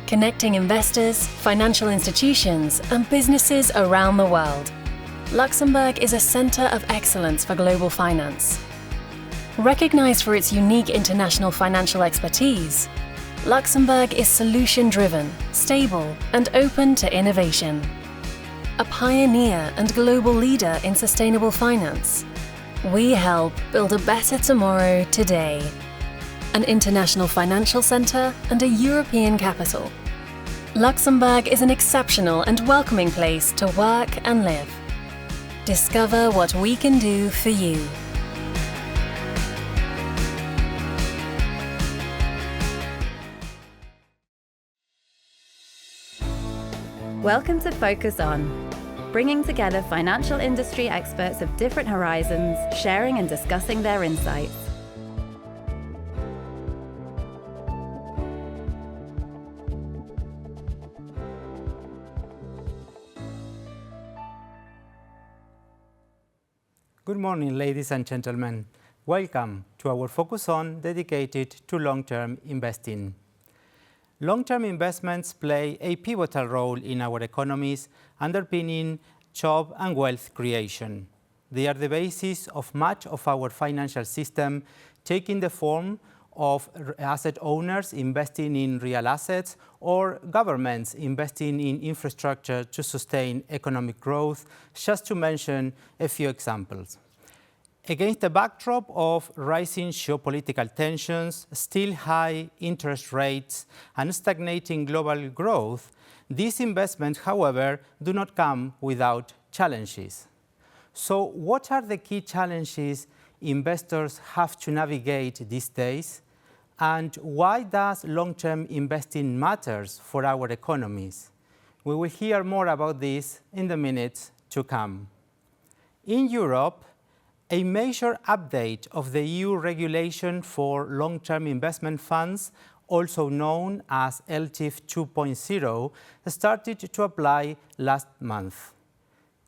connecting investors, financial institutions, and businesses around the world. Luxembourg is a centre of excellence for global finance. Recognised for its unique international financial expertise, Luxembourg is solution-driven, stable, and open to innovation. A pioneer and global leader in sustainable finance, we help build a better tomorrow today. An international financial centre and a European capital. Luxembourg is an exceptional and welcoming place to work and live. Discover what we can do for you. Welcome to Focus On, bringing together financial industry experts of different horizons, sharing and discussing their insights. Good morning, ladies and gentlemen. Welcome to our Focus On dedicated to long-term investing. Long-term investments play a pivotal role in our economies, underpinning job and wealth creation. They are the basis of much of our financial system, taking the form of asset owners investing in real assets or governments investing in infrastructure to sustain economic growth, just to mention a few examples. Against the backdrop of rising geopolitical tensions, still high interest rates, and stagnating global growth, these investments, however, do not come without challenges. So what are the key challenges investors have to navigate these days? And why does long-term investing matters for our economies? We will hear more about this in the minutes to come. In Europe, a major update of the EU regulation for long-term investment funds, also known as LTIF 2.0, started to apply last month.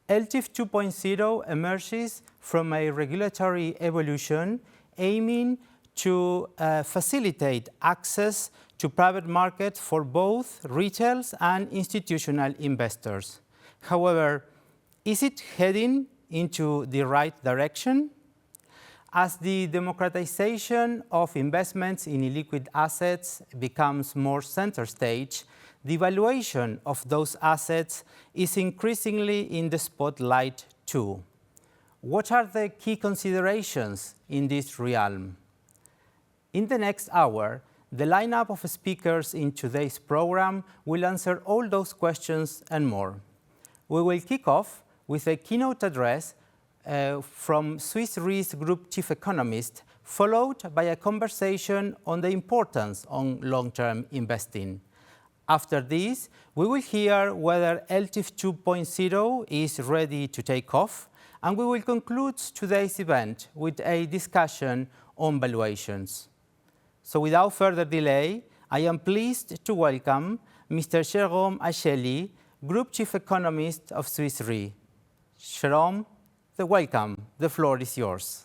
LTIF 2.0 emerges from a regulatory evolution aiming to facilitate access to private markets for both retail and institutional investors. However, is it heading into the right direction? As the democratization of investments in illiquid assets becomes more center stage, the valuation of those assets is increasingly in the spotlight too. What are the key considerations in this realm? In the next hour, the lineup of speakers in today's program will answer all those questions and more. We will kick off with a keynote address from Swiss Re's Group Chief Economist, followed by a conversation on the importance of long-term investing. After this, we will hear whether LTIF 2.0 is ready to take off, and we will conclude today's event with a discussion on valuations. So without further delay, I am pleased to welcome Mr. Jérome Haegeli, Group Chief Economist of Swiss Re. Jérome, welcome. The floor is yours.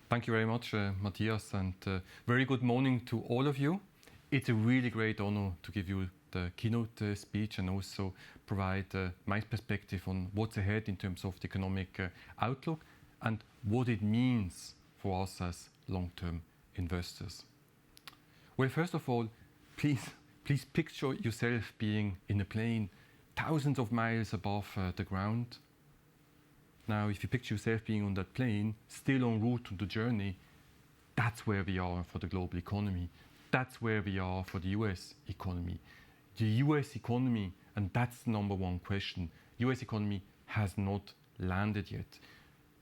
Thank you very much, Matias, and very good morning to all of you. It's a really great honor to give you the keynote speech and also provide my perspective on what's ahead in terms of the economic outlook and what it means for us as long-term investors. Well, first of all, please picture yourself being in a plane thousands of miles above the ground. Now, if you picture yourself being on that plane, still en route to the journey, that's where we are for the global economy. That's where we are for the US economy. The US economy, and that's the number one question, US economy has not landed yet.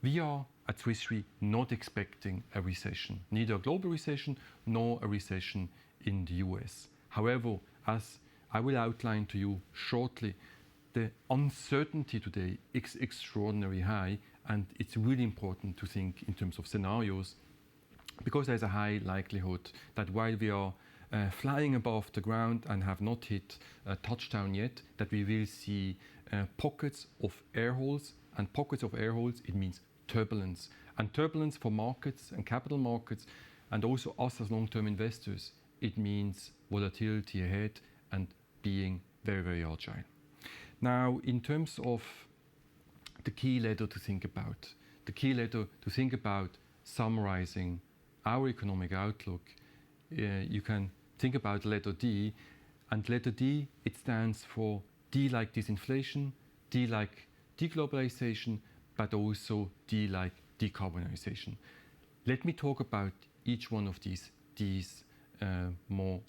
We are at Swiss Re not expecting a recession, neither a global recession nor a recession in the US. However, as I will outline to you shortly, the uncertainty today is extraordinarily high, and it's really important to think in terms of scenarios because there's a high likelihood that while we are flying above the ground and have not hit a touchdown yet, that we will see pockets of air holes, and pockets of air holes, it means turbulence. And turbulence for markets and capital markets, and also us as long-term investors, it means volatility ahead and being very, very agile. Now, in terms of the key letter to think about, summarizing our economic outlook, you can think about letter D, and letter D, it stands for D like disinflation, D like deglobalization, but also D like decarbonization. Let me talk about each one of these Ds more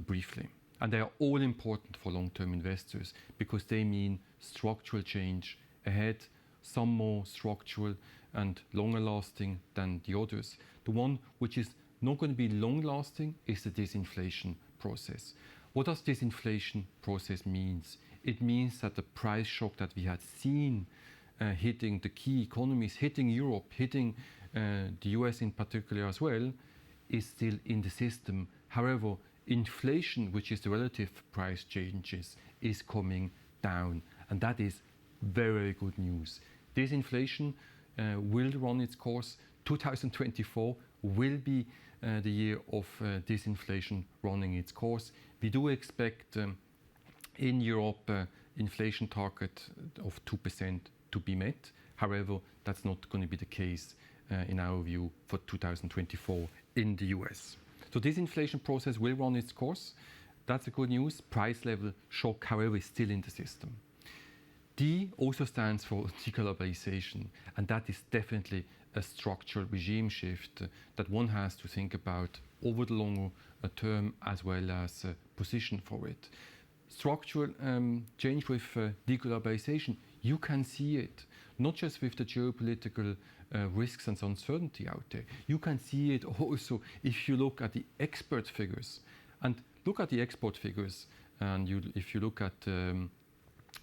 briefly. And they are all important for long-term investors because they mean structural change ahead, some more structural and longer lasting than the others. The one which is not going to be long lasting is the disinflation process. What does disinflation process means? It means that the price shock that we had seen hitting the key economies, hitting Europe, hitting the US in particular as well, is still in the system. However, inflation, which is the relative price changes, is coming down, and that is very, very good news. This inflation will run its course. 2024 will be the year of disinflation running its course. We do expect in Europe inflation target of 2% to be met. However, that's not going to be the case in our view for 2024 in the US. So this inflation process will run its course. That's the good news. Price level shock, however, is still in the system. D also stands for deglobalization, and that is definitely a structural regime shift that one has to think about over the longer term as well as position for it. Structural change with deglobalization, you can see it, not just with the geopolitical risks and uncertainty out there. You can see it also if you look at the export figures. And look at the export figures, and if you look at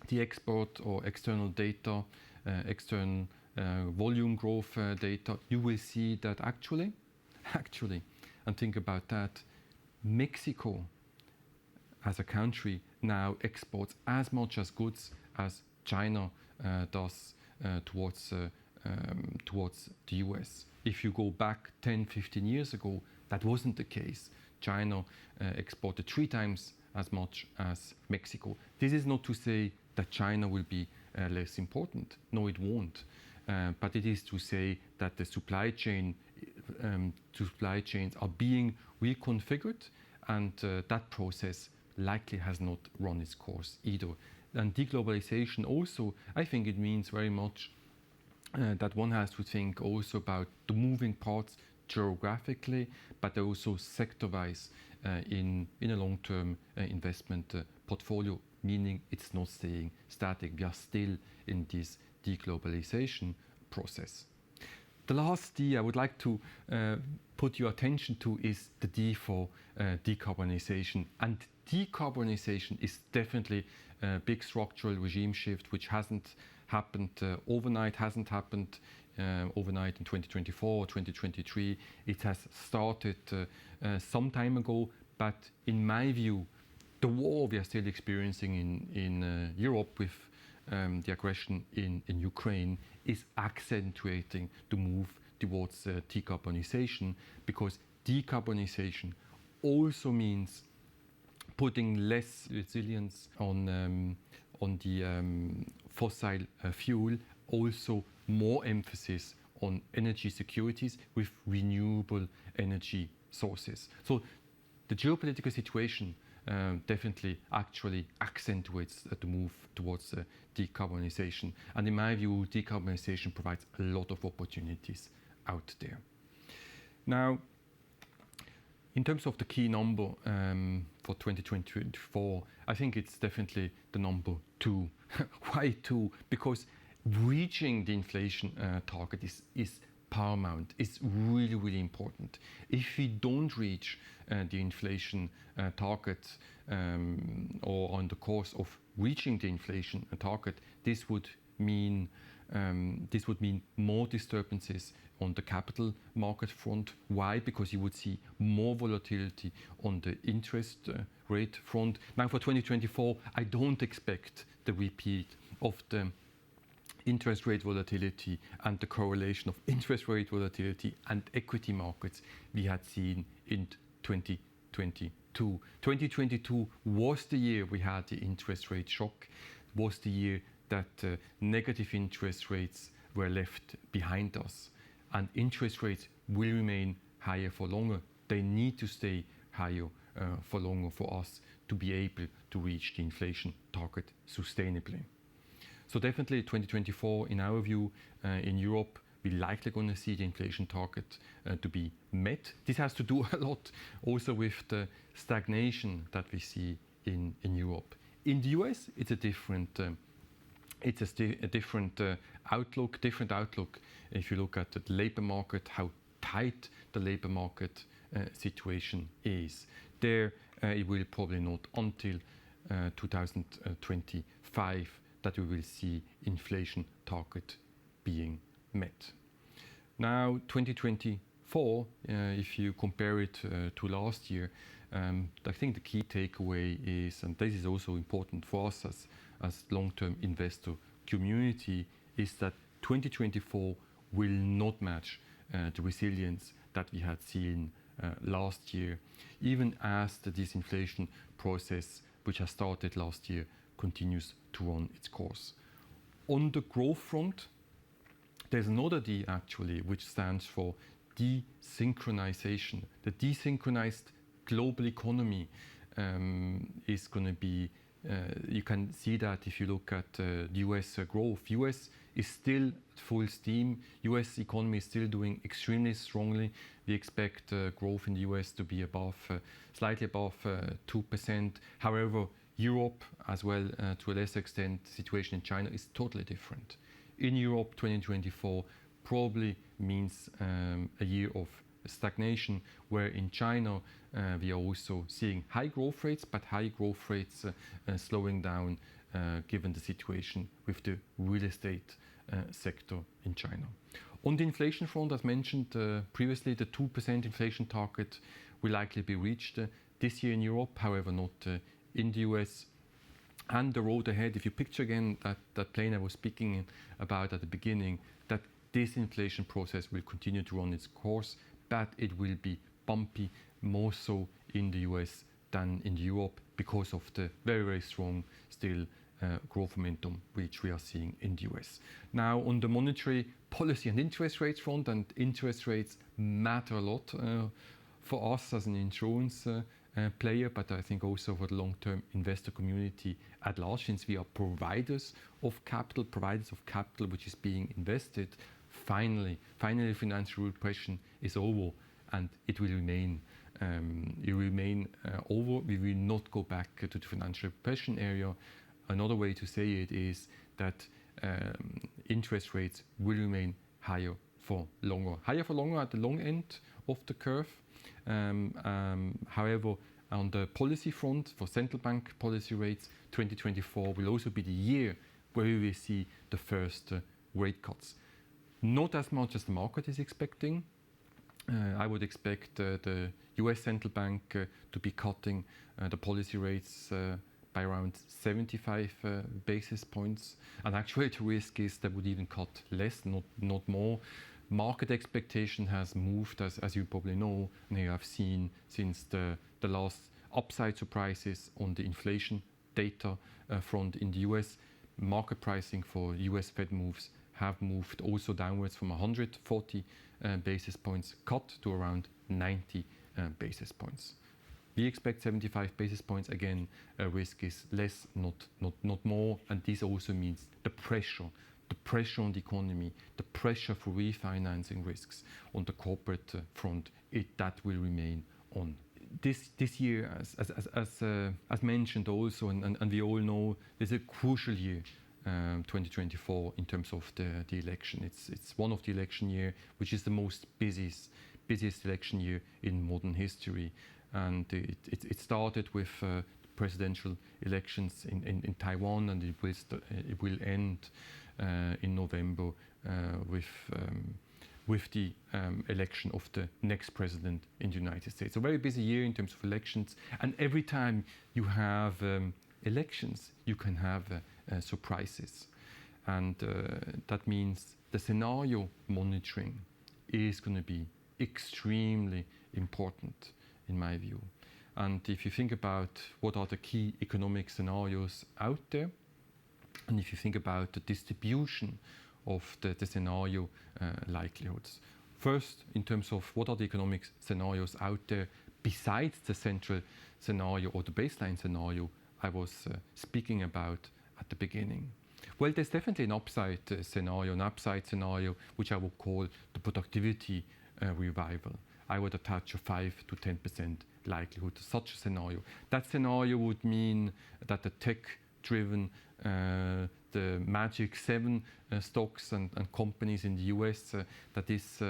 the export or external data, external volume growth data, you will see that actually, and think about that, Mexico as a country now exports as much as goods as China does towards the US. If you go back 10, 15 years ago, that wasn't the case. China exported 3 times as much as Mexico. This is not to say that China will be less important. No, it won't. But it is to say that the supply chains are being reconfigured, and that process likely has not run its course either. And deglobalization also, I think it means very much that one has to think also about the moving parts geographically, but also sector-wise in a long-term investment portfolio, meaning it's not staying static. We are still in this deglobalization process. The last D I would like to put your attention to is the D for decarbonization. And decarbonization is definitely a big structural regime shift which hasn't happened overnight, overnight in 2024 or 2023. It has started some time ago, but in my view, the war we are still experiencing in Europe with the aggression in Ukraine is accentuating the move towards decarbonization, because decarbonization also means putting less resilience on the fossil fuel, also more emphasis on energy securities with renewable energy sources. So the geopolitical situation definitely actually accentuates the move towards decarbonization. And in my view, decarbonization provides a lot of opportunities out there. Now, in terms of the key number for 2024, I think it's definitely the number 2. Why 2? Because reaching the inflation target is paramount. It's really, really important. If we don't reach the inflation target or on the course of reaching the inflation target, this would mean this would mean more disturbances on the capital market front. Why? Because you would see more volatility on the interest rate front. Now for 2024, I don't expect the repeat of the interest rate volatility and the correlation of interest rate volatility and equity markets we had seen in 2022. 2022 was the year we had the interest rate shock, was the year that negative interest rates were left behind us. And interest rates will remain higher for longer. They need to stay higher for longer for us to be able to reach the inflation target sustainably. So definitely 2024, in our view, in Europe, we're likely going to see the inflation target to be met. This has to do a lot also with the stagnation that we see in Europe. In the US, it's a different outlook. If you look at the labor market, how tight the labor market situation is. There, it will probably not until 2025 that we will see inflation target being met. Now, 2024, if you compare it to last year, I think the key takeaway is, and this is also important for us as long-term investor community, is that 2024 will not match the resilience that we had seen last year, even as the disinflation process, which has started last year, continues to run its course. On the growth front, there's another D actually, which stands for desynchronization. The desynchronized global economy is going to be, you can see that if you look at the US growth. US is still full steam. US economy is still doing extremely strongly. We expect growth in the US to be above, slightly above 2%. However, Europe, as well to a lesser extent, the situation in China is totally different. In Europe, 2024 probably means a year of stagnation, where in China we are also seeing high growth rates, but high growth rates slowing down given the situation with the real estate sector in China. On the inflation front, as mentioned previously, the 2% inflation target will likely be reached this year in Europe, however not in the US. And the road ahead, if you picture again that plane I was speaking about at the beginning, that disinflation process will continue to run its course, but it will be bumpy, more so in the US than in Europe, because of the very, very strong still growth momentum which we are seeing in the US. Now, on the monetary policy and interest rates front, and interest rates matter a lot for us as an insurance player, but I think also for the long-term investor community at large, since we are providers of capital which is being invested. Finally, financial repression is over, and it will remain over. We will not go back to the financial repression area. Another way to say it is that interest rates will remain higher for longer at the long end of the curve. However, on the policy front, for central bank policy rates, 2024 will also be the year where we will see the first rate cuts. Not as much as the market is expecting. I would expect the US Central Bank to be cutting the policy rates by around 75 basis points. And actually the risk is they would even cut less, not more. Market expectation has moved, as you probably know, and you have seen since the last upside surprises on the inflation data front in the US. Market pricing for US Fed moves have moved also downwards from 140 basis points cut to around 90 basis points. We expect 75 basis points. Again, risk is less, not more, and this also means the pressure on the economy, the pressure for refinancing risks on the corporate front, that will remain on. This year, as mentioned also, and we all know, is a crucial year, 2024, in terms of the election. It's one of the election year which is the most busiest election year in modern history, and it started with presidential elections in Taiwan, and it will end in November with the election of the next president in the United States. A very busy year in terms of elections, and every time you have elections, you can have surprises. And that means the scenario monitoring is going to be extremely important, in my view. And if you think about what are the key economic scenarios out there, and if you think about the distribution of the scenario likelihoods. First, in terms of what are the economic scenarios out there besides the central scenario or the baseline scenario I was speaking about at the beginning. Well, there's definitely an upside scenario, which I would call the productivity revival. I would attach a 5 to 10% likelihood to such a scenario. That scenario would mean that the tech-driven, the Magic 7 stocks and companies in the US, that this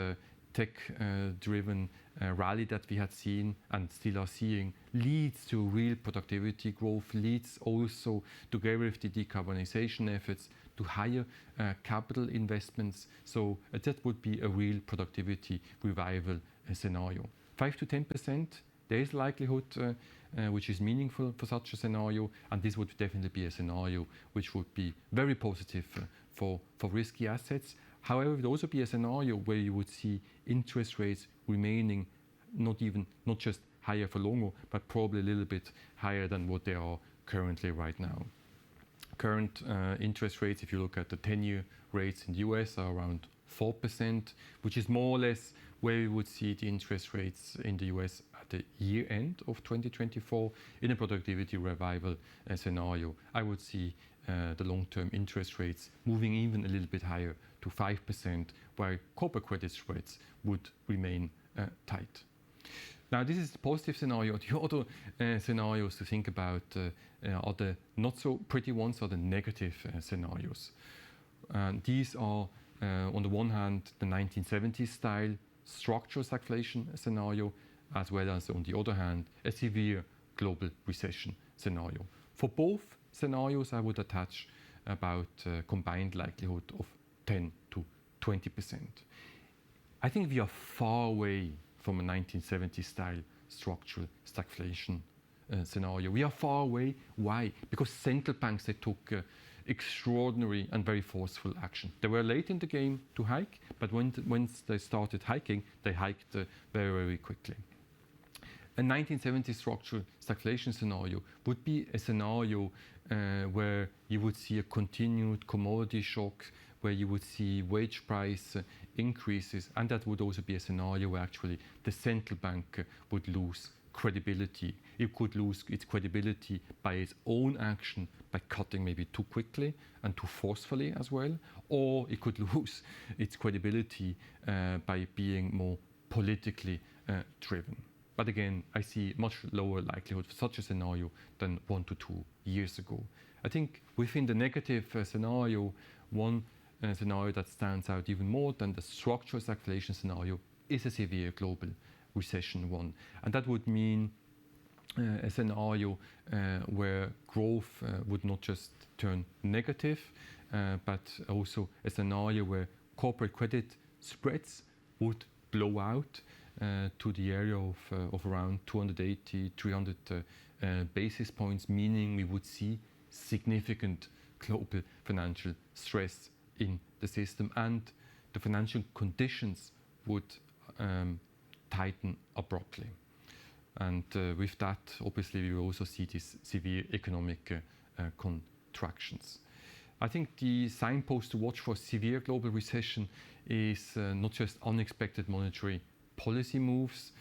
tech-driven rally that we had seen and still are seeing leads to real productivity growth, leads also together with the decarbonization efforts to higher capital investments. So that would be a real productivity revival scenario. 5 to 10%, there is likelihood which is meaningful for such a scenario, and this would definitely be a snenario which would be very positive for risky assets. However, it would also be a scenario where you would see interest rates remaining not just higher for longer, but probably a little bit higher than what they are currently right now. Current interest rates, if you look at the 10-year rates in the US, are around 4%, which is more or less where we would see the interest rates in the US at the year end of 2024 in a productivity revival scenario. I would see the long-term interest rates moving even a little bit higher to 5%, while corporate credit spreads would remain tight. Now, this is the positive scenario. The other scenarios to think about are the not so pretty ones, are the negative scenarios. These are, on the one hand, the 1970s style structural stagflation scenario, as well as, on the other hand, a severe global recession scenario. For both scenarios, I would attach about a combined likelihood of 10 to 20%. I think we are far away from a 1970s style structural stagflation scenario. We are far away. Why? Because central banks, they took extraordinary and very forceful action. They were late in the game to hike, but once they started hiking, they hiked very, very quickly. A 1970s structural stagflation scenario would be a scenario where you would see a continued commodity shock, where you would see wage price increases, and that would also be a scenario where actually the central bank would lose credibility. It could lose its credibility by its own action, by cutting maybe too quickly and too forcefully as well, or it could lose its credibility by being more politically driven. But again, I see much lower likelihood for such a scenario than 1 to 2 years ago. I think within the negative scenario, one scenario that stands out even more than the structural stagflation scenario is a severe global recession one. And that would mean a scenario where growth would not just turn negative, but also a scenario where corporate credit spreads would blow out to the area of around 280, 300 basis points, meaning we would see significant global financial stress in the system, and the financial conditions would tighten abruptly. And with that, obviously, we will also see these severe economic contractions. I think the signpost to watch for severe global recession is not just unexpected monetary policy moves,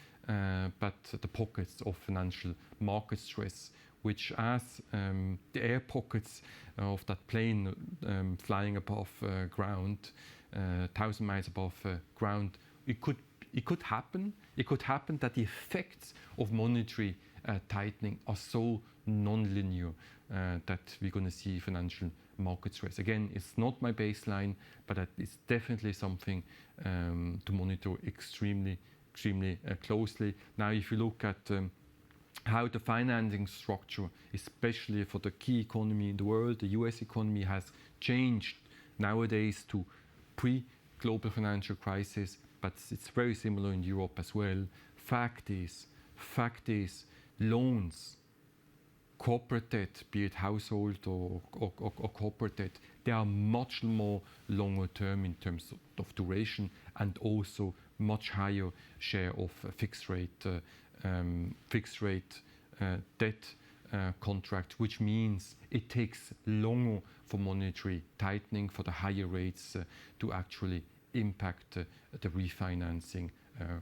but the pockets of financial market stress, which, as the air pockets of that plane flying above ground, 1,000 miles above ground, it could happen. It could happen that the effects of monetary tightening are so non-linear that we're going to see financial market stress. Again, it's not my baseline, but it's definitely something to monitor extremely closely. Now, if you look at how the financing structure, especially for the key economy in the world, the US economy, has changed nowadays to pre-global financial crisis, but it's very similar in Europe as well. Fact is, loans, corporate debt, be it household or corporate debt, they are much more longer term in terms of duration, and also much higher share of fixed rate debt contract, which means it takes longer for monetary tightening, for the higher rates to actually impact the refinancing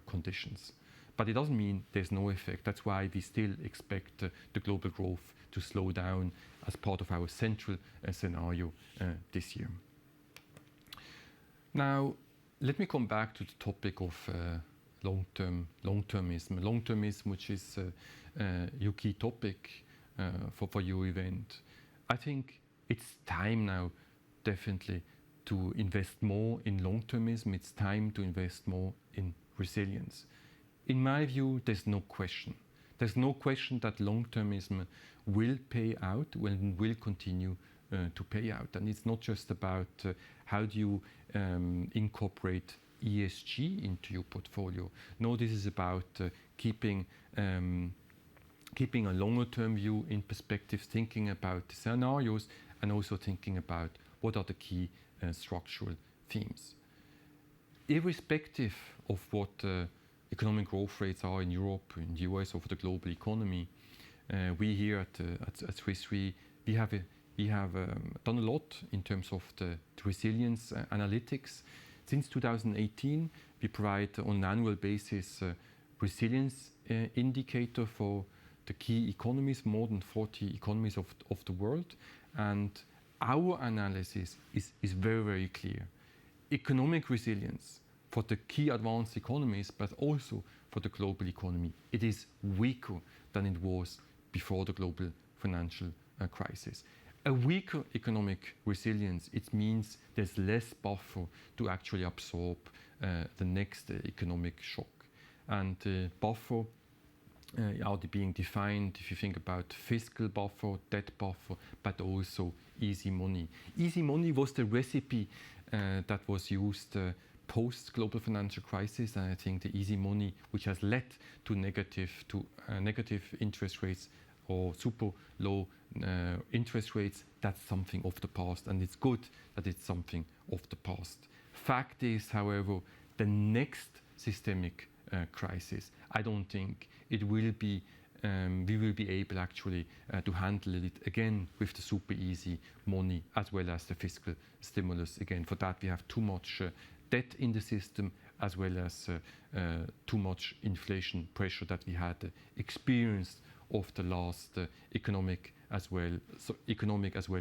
conditions. But it doesn't mean there's no effect. That's why we still expect the global growth to slow down as part of our central scenario this year. Now, let me come back to the topic of long-termism. Long-termism, which is your key topic for your event. I think it's time now, definitely, to invest more in long-termism. It's time to invest more in resilience. In my view, there's no question. There's no question that long-termism will pay out, will continue to pay out. And it's not just about how do you incorporate ESG into your portfolio. No, this is about keeping a longer-term view in perspective, thinking about the scenarios, and also thinking about what are the key structural themes. Irrespective of what economic growth rates are in Europe, in the US, or for the global economy, we here at Swiss Re, we have done a lot in terms of the resilience analytics. Since 2018, we provide on an annual basis resilience indicator for the key economies, more than 40 economies of the world. And our analysis is very, very clear. Economic resilience for the key advanced economies, but also for the global economy, it is weaker than it was before the global financial crisis. A weaker economic resilience, it means there's less buffer to actually absorb the next economic shock. And buffer are being defined, if you think about fiscal buffer, debt buffer, but also easy money. Easy money was the recipe that was used post-global financial crisis, and I think the easy money, which has led to negative interest rates or super low interest rates, that's something of the past, and it's good that it's something of the past. Fact is, however, the next systemic crisis, I don't think it will be, we will be able actually to handle it again with the super easy money as well as the fiscal stimulus. Again, for that we have too much debt in the system, as well as too much inflation pressure that we had experienced of the last economic as well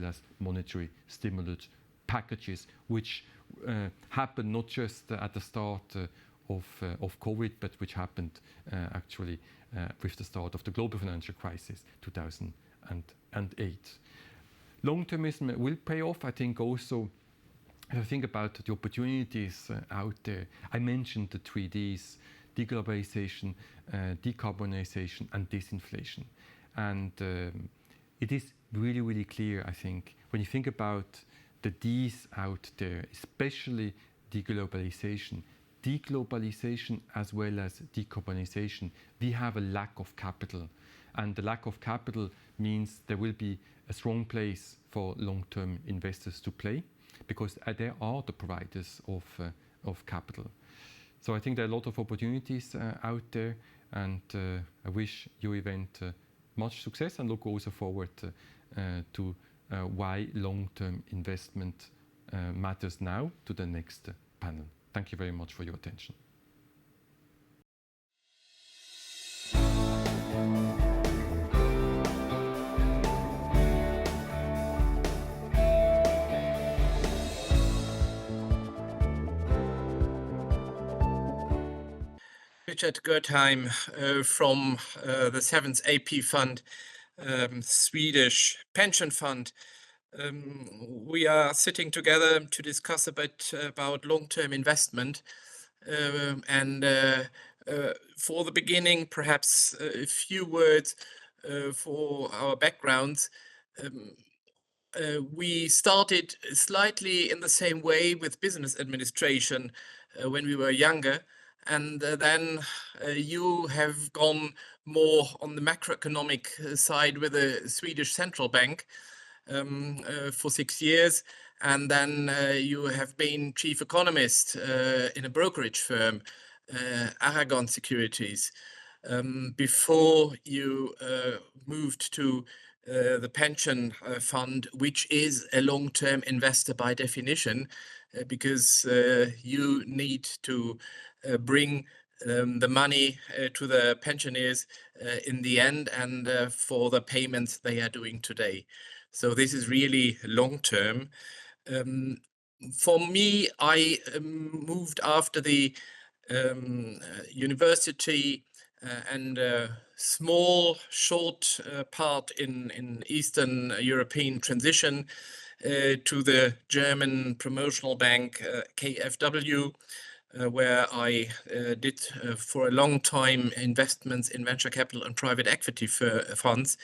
as monetary stimulus packages, which happened not just at the start of COVID, but which happened actually with the start of the global financial crisis, 2008. Long-termism will pay off, I think. Also, if I think about the opportunities out there, I mentioned the 3 Ds: deglobalization, decarbonization, and disinflation. And it is really, really clear, I think, when you think about the Ds out there, especially deglobalization as well as decarbonization, we have a lack of capital. And the lack of capital means there will be a strong place for long-term investors to play, because they are the providers of capital. So I think there are a lot of opportunities out there, and I wish your event much success, and look also forward to why long-term investment matters now, to the next panel. Thank you very much for your attention. Richard Gröttheim from the 7th AP Fund, Swedish pension fund. We are sitting together to discuss a bit about long-term investment. And for the beginning, perhaps a few words for our backgrounds. we started slightly in the same way with business administration when we were younger. And then you have gone more on the macroeconomic side with the Swedish central bank for 6 years. And then you have been chief economist in a brokerage firm, Aragon Securities, before you moved to the pension fund, which is a long-term investor by definition, because you need to bring the money to the pensioners in the end and for the payments they are doing today. So this is really long-term. For me, I moved after the university and a small, short part in Eastern European transition to the German promotional bank KfW, where I did for a long time investments in venture capital and private equity funds,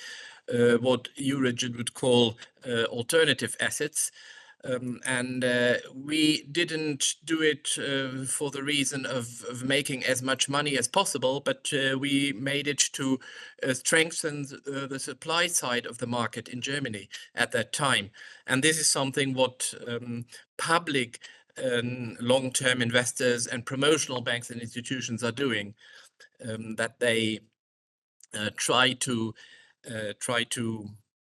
what Eurogid would call alternative assets. And we didn't do it for the reason of making as much money as possible, but we made it to strengthen the supply side of the market in Germany at that time. And this is something what public long-term investors and promotional banks and institutions are doing, that they try to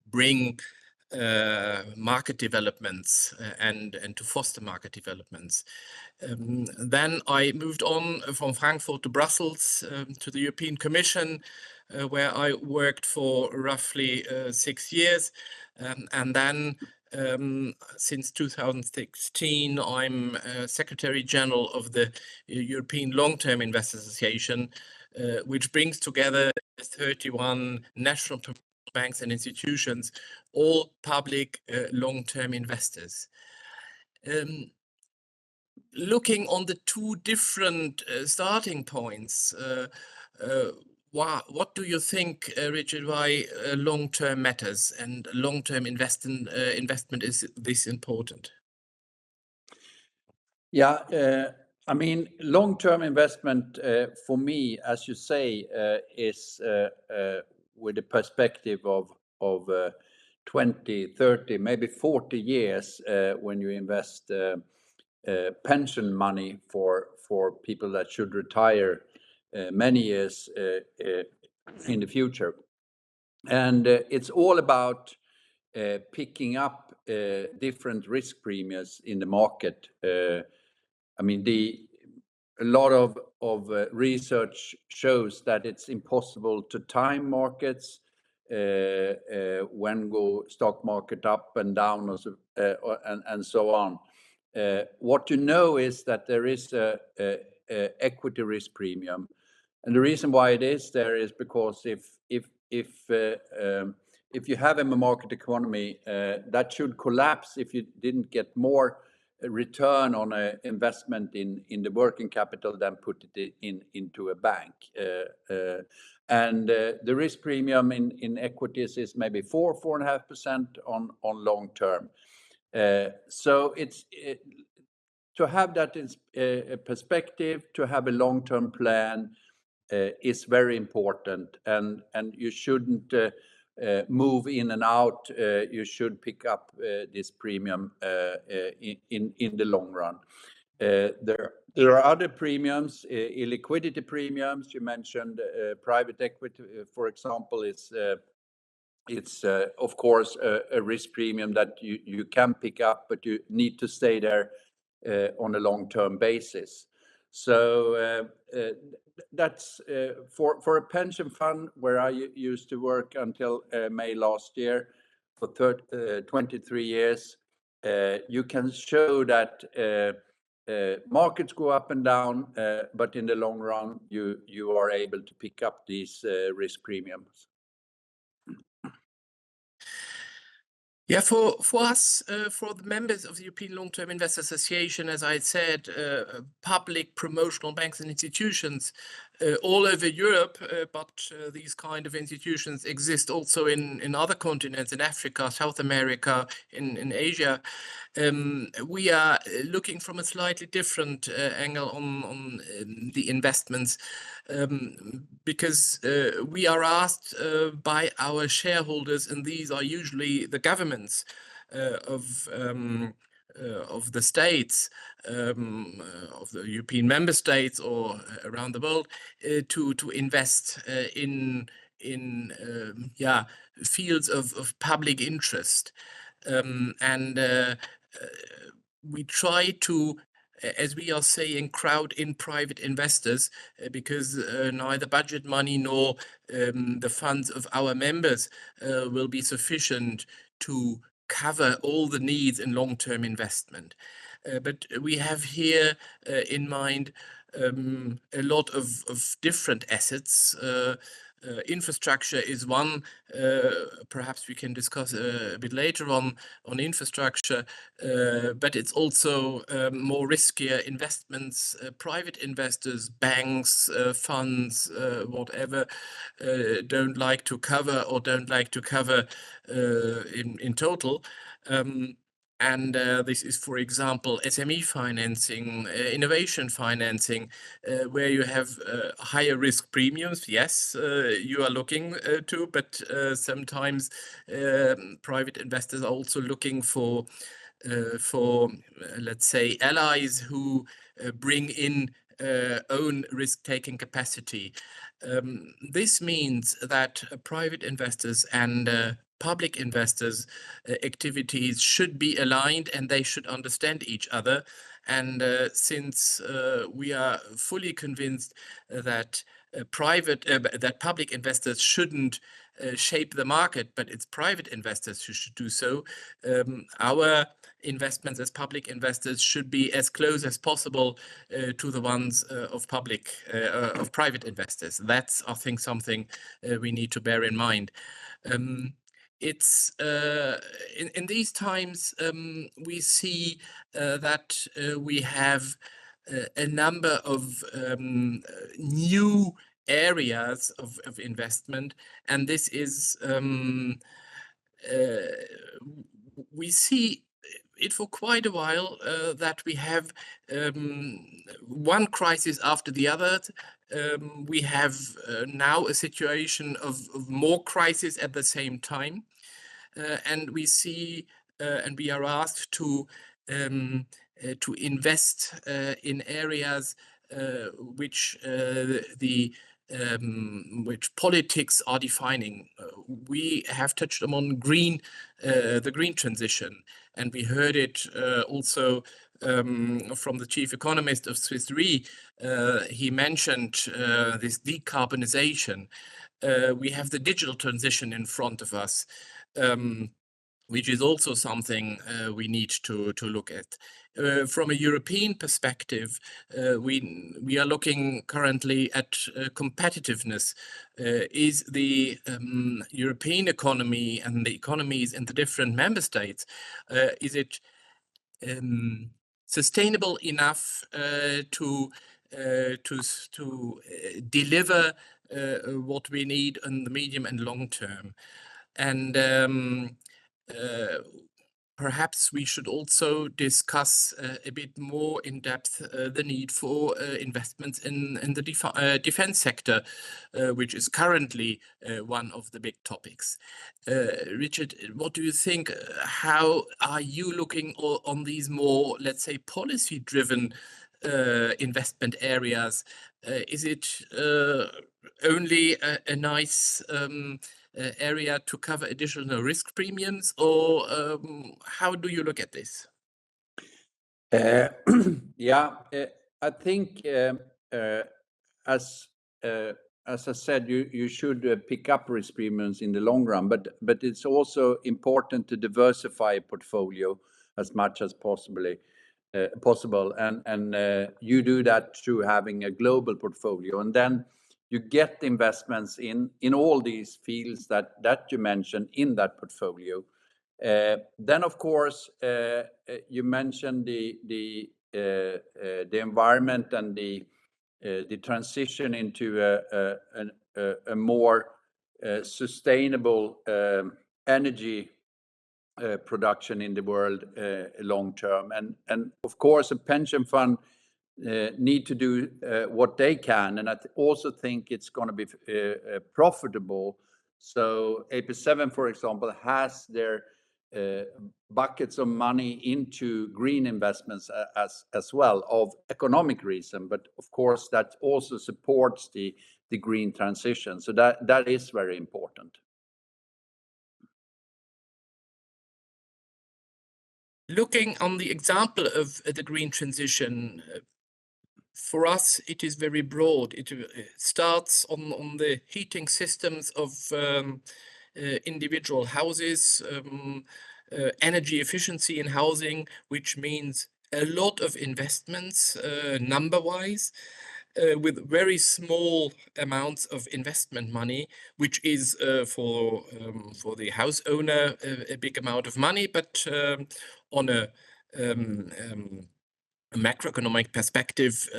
bring market developments and to foster market developments. Then I moved on from Frankfurt to Brussels to the European Commission, where I worked for roughly 6 years. And then since 2016, I'm Secretary General of the European Long-Term Investors Association, which brings together 31 national banks and institutions, all public long-term investors. Looking on the two different starting points, what do you think, Richard, why long-term matters and long-term investment is this important? Yeah, I mean, long-term investment for me, as you say, is with the perspective of 20, 30, maybe 40 years when you invest pension money for people that should retire many years in the future. And it's all about picking up different risk premiums in the market. I mean, a lot of research shows that it's impossible to time markets when go stock market up and down and so on. What you know is that there is a equity risk premium, and the reason why it is there is because if you have a market economy that should collapse if you didn't get more return on an investment in the working capital than put it into a bank. And the risk premium in equities is maybe 4.5% on long term. So it's to have that in perspective, to have a long-term plan is very important, and you shouldn't move in and out. You should pick up this premium in the long run. There are other premiums, illiquidity premiums. You mentioned private equity, for example. It's of course a risk premium that you can pick up, but you need to stay there on a long-term basis. So that's for a pension fund where I used to work until May last year for 23 years. You can show that markets go up and down, but in the long run, you are able to pick up these risk premiums. Yeah, for us, for the members of the European Long-Term Investors Association, as I said, public promotional banks and institutions, all over Europe, but these kind of institutions exist also in other continents, in Africa, South America, in Asia. We are looking from a slightly different angle on the investments, because we are asked by our shareholders, and these are usually the governments of the states, of the European member states or around the world, to invest in fields of public interest, and we try to, as we are saying, crowd in private investors, because neither budget money nor the funds of our members will be sufficient to cover all the needs in long-term investment. But we have here in mind a lot of different assets. Infrastructure is one. Perhaps we can discuss a bit later on infrastructure, but it's also more riskier investments. Private investors, banks, funds, whatever, don't like to cover or don't like to cover in total. And this is, for example, SME financing, innovation financing, where you have higher risk premiums. Yes, you are looking to, but sometimes private investors are also looking for let's say, allies who bring in own risk-taking capacity. This means that private investors and public investors' activities should be aligned, and they should understand each other. And since we are fully convinced that that public investors shouldn't shape the market, but it's private investors who should do so, our investments as public investors should be as close as possible to the ones of private investors. That's, I think, something we need to bear in mind. It's in these times we see that we have a number of new areas of investment, and this is we see it for quite a while, that we have one crisis after the other. We have now a situation of more crises at the same time, and we see and we are asked to invest in areas which politics are defining. We have touched upon the green transition, and we heard it also from the chief economist of Swiss Re. He mentioned this decarbonization. We have the digital transition in front of us, which is also something we need to look at. From a European perspective, we are looking currently at competitiveness. Is the European economy and the economies in the different member states, is it sustainable enough to deliver what we need in the medium and long term? And perhaps we should also discuss a bit more in depth the need for investments in the defense sector, which is currently one of the big topics. Richard, what do you think? How are you looking on these more, let's say, policy-driven investment areas? Is it only a nice area to cover additional risk premiums, or how do you look at this? Yeah, I think as I said, you should pick up risk premiums in the long run, but it's also important to diversify a portfolio as much as possible, and you do that through having a global portfolio, and then you get investments in all these fields that you mentioned in that portfolio. Then, of course, you mentioned the environment and the the transition into a more sustainable energy production in the world long term. And of course, a pension fund need to do what they can, and I also think it's going to be profitable. So AP7, for example, has their buckets of money into green investments as well, of economic reason, but of course that also supports the green transition. So that is very important. Looking on the example of the green transition, for us, it is very broad. It starts on the heating systems of individual houses, energy efficiency in housing, which means a lot of investments number-wise, with very small amounts of investment money, which is for the house owner a big amount of money, but on a macroeconomic perspective,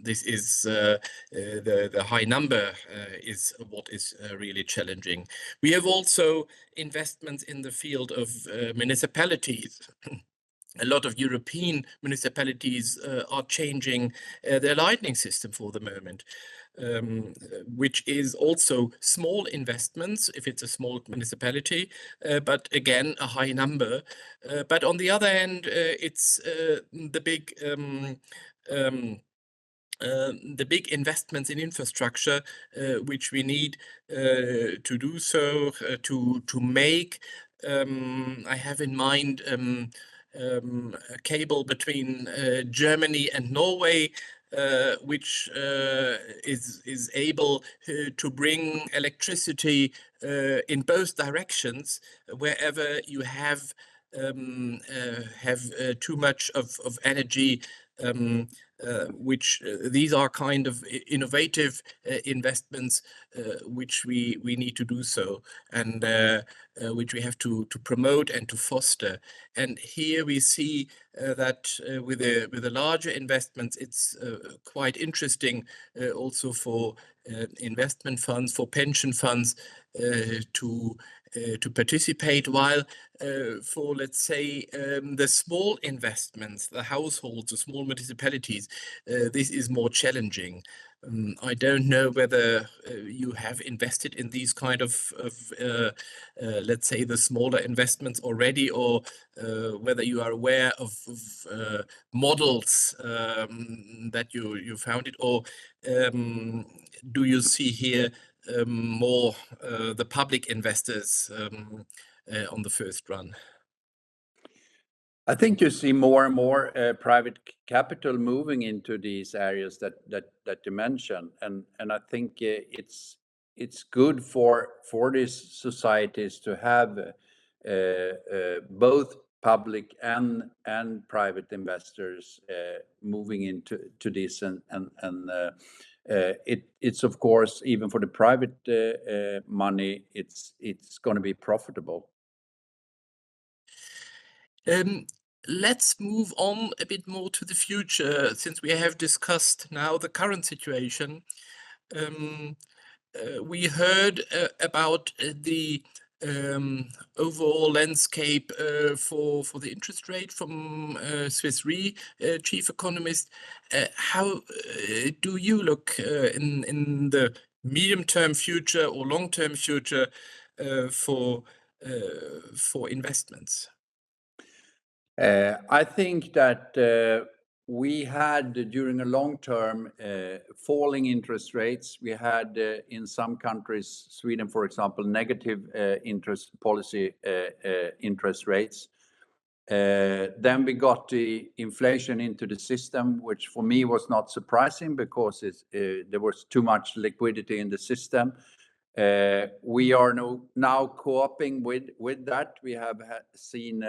this is the high number is what is really challenging. We have also investments in the field of municipalities. A lot of European municipalities are changing their lighting system for the moment, which is also small investments if it's a small municipality, but again, a high number. But on the other hand, it's the big investments in infrastructure, which we need to do so, to make. I have in mind a cable between Germany and Norway, which is able to bring electricity in both directions wherever you have too much of energy, which these are kind of innovative investments which we need to do so, and which we have to promote and to foster. And here we see that with the larger investments, it's quite interesting also for investment funds, for pension funds to participate, while for, let's say, the small investments, the households, the small municipalities, this is more challenging. I don't know whether you have invested in these kind of let's say, the smaller investments already, or whether you are aware of models that you found it, or do you see here more the public investors on the first run? I think you see more and more private capital moving into these areas that you mentioned, and I think it's good for these societies to have both public and private investors moving into this, and it's of course, even for the private money, it's going to be profitable. Let's move on a bit more to the future, since we have discussed now the current situation. We heard about the overall landscape for the interest rate from Swiss Re chief economist. How do you look in the medium-term future or long-term future for investments? I think that we had, during a long term, falling interest rates. We had in some countries, Sweden, for example, negative interest policy interest rates. Then we got the inflation into the system, which for me was not surprising, because there was too much liquidity in the system. We are now coping with that. We have seen